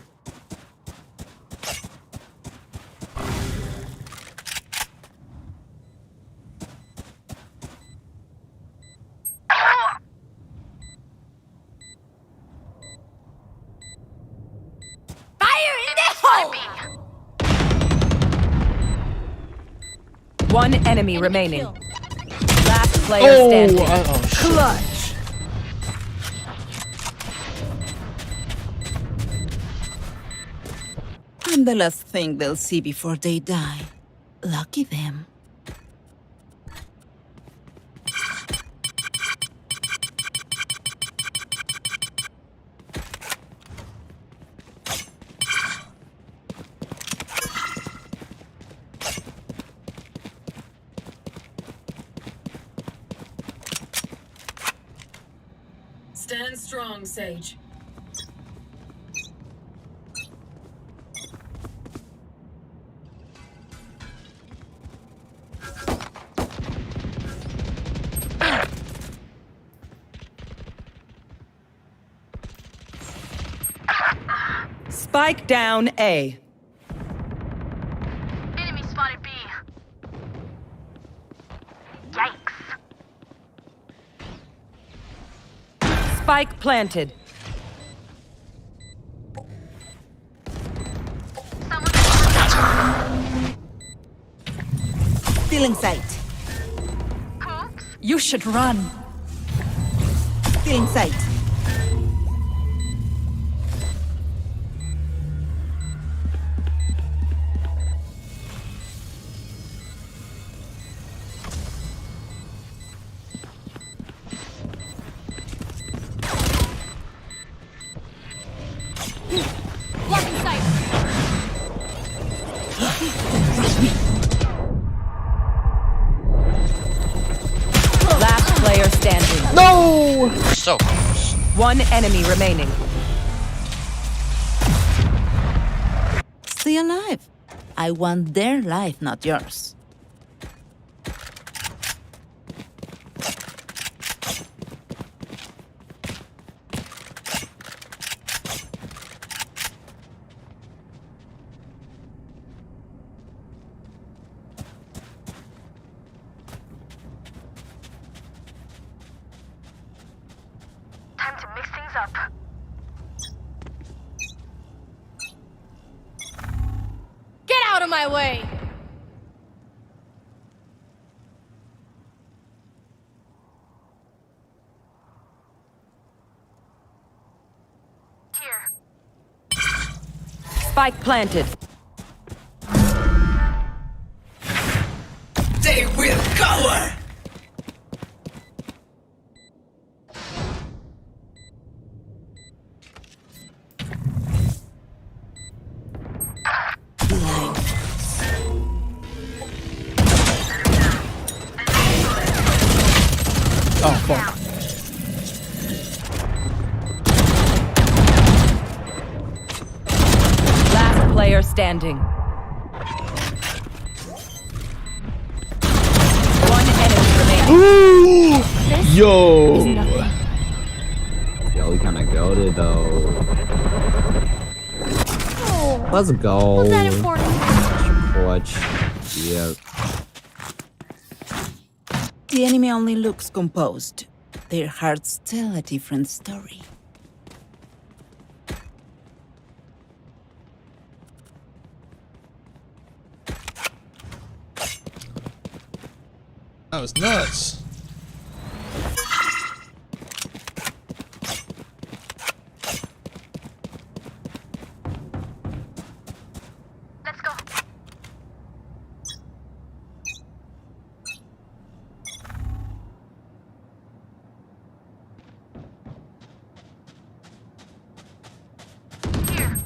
One enemy remaining. kill. Last player standing. Oh, shit. Clutch. I'm the last thing they'll see before they die. Lucky them. strong, Sage. Spike down A. Enemy spotted B. Yikes. Spike planted. Still in sight. You should run. Still in sight. Blocking sight. Last player standing. No! So close. One enemy remaining. Stay alive. I want their life, not yours. Time to mix things up. Get out of my way. Here. Spike planted. They will cower! Blind. Oh, fuck. Last player standing. One enemy remaining. Ooh! Yo! Yo, we kind of goated though. Let's go. Was that important? Clutch. Yeah. The enemy only looks composed. Their hearts tell a different story. That was nuts. Let's go. Here.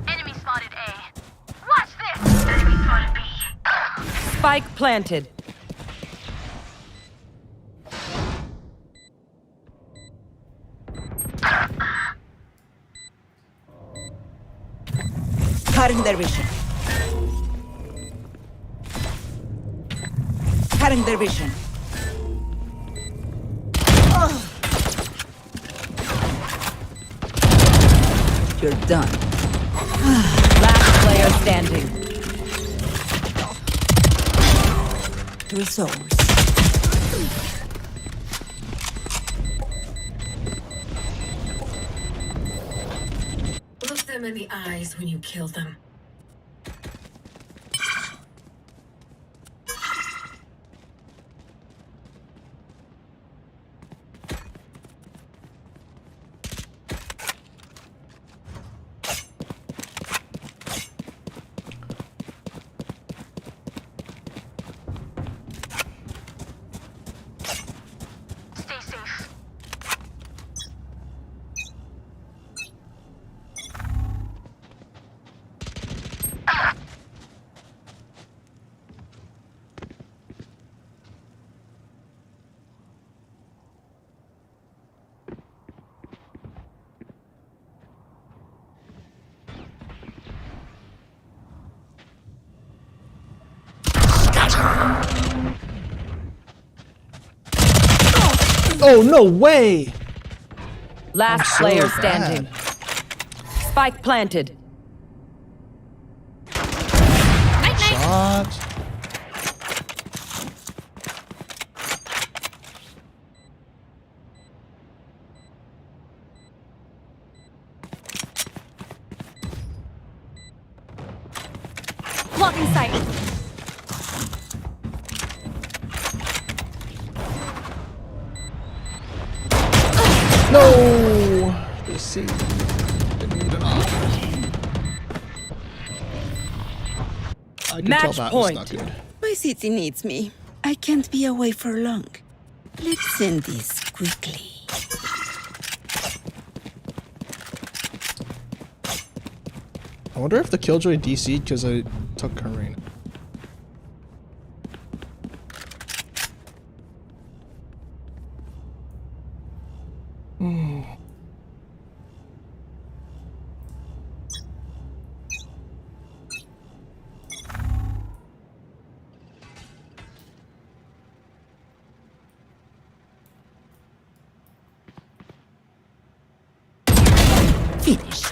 Enemy spotted A. Watch this! Enemy spotted B. Spike planted. Cutting their vision. Cutting their vision. You're done. Last player standing. Resource. Look them in the eyes when you kill them. Stay safe. Oh, no way! Last so player bad. standing. Spike planted. Night, night. Shot. Blocking sight. No! They see. Didn't need it off. I could tell Match that point. was not good. My city needs me. I can't be away for long. Let's end this quickly. I wonder if the Killjoy DC'd because I took Karina. Finish.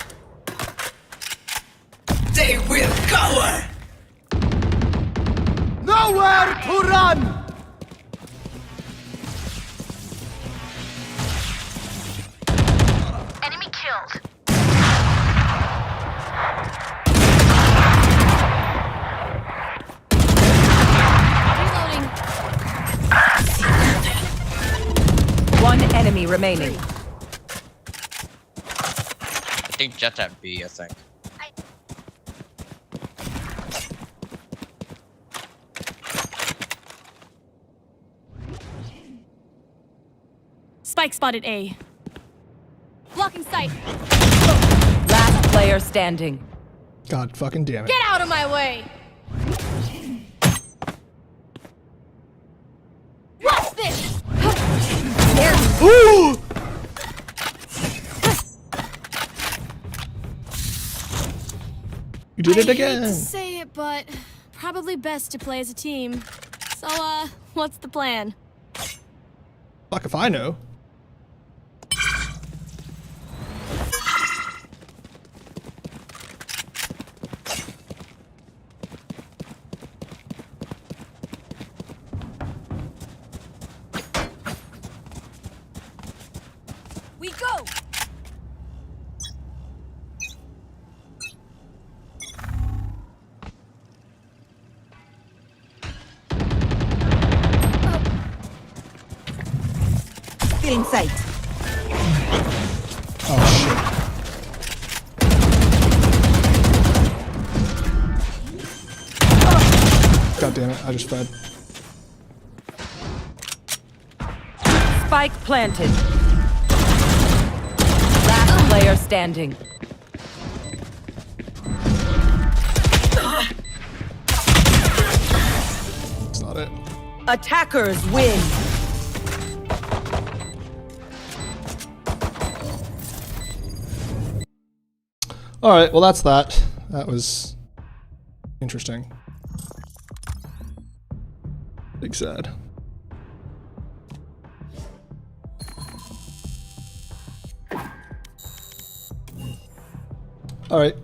They will cower! Nowhere to run! Enemy killed. Reloading. One enemy remaining. I think Jet's at B, I think. Spike spotted A. Blocking sight. Last player standing. God fucking damn it. Get out of my way. Watch this. Ooh! You did it I again. hate to say it, but probably best to play as a team. So, what's the plan? Fuck if I know. We go. Feeling sight. Oh shit. God damn it, I just fed. Spike planted. Last player standing. That's not it. Attackers win. Alright, well that's that. That was interesting. Big sad. Alright.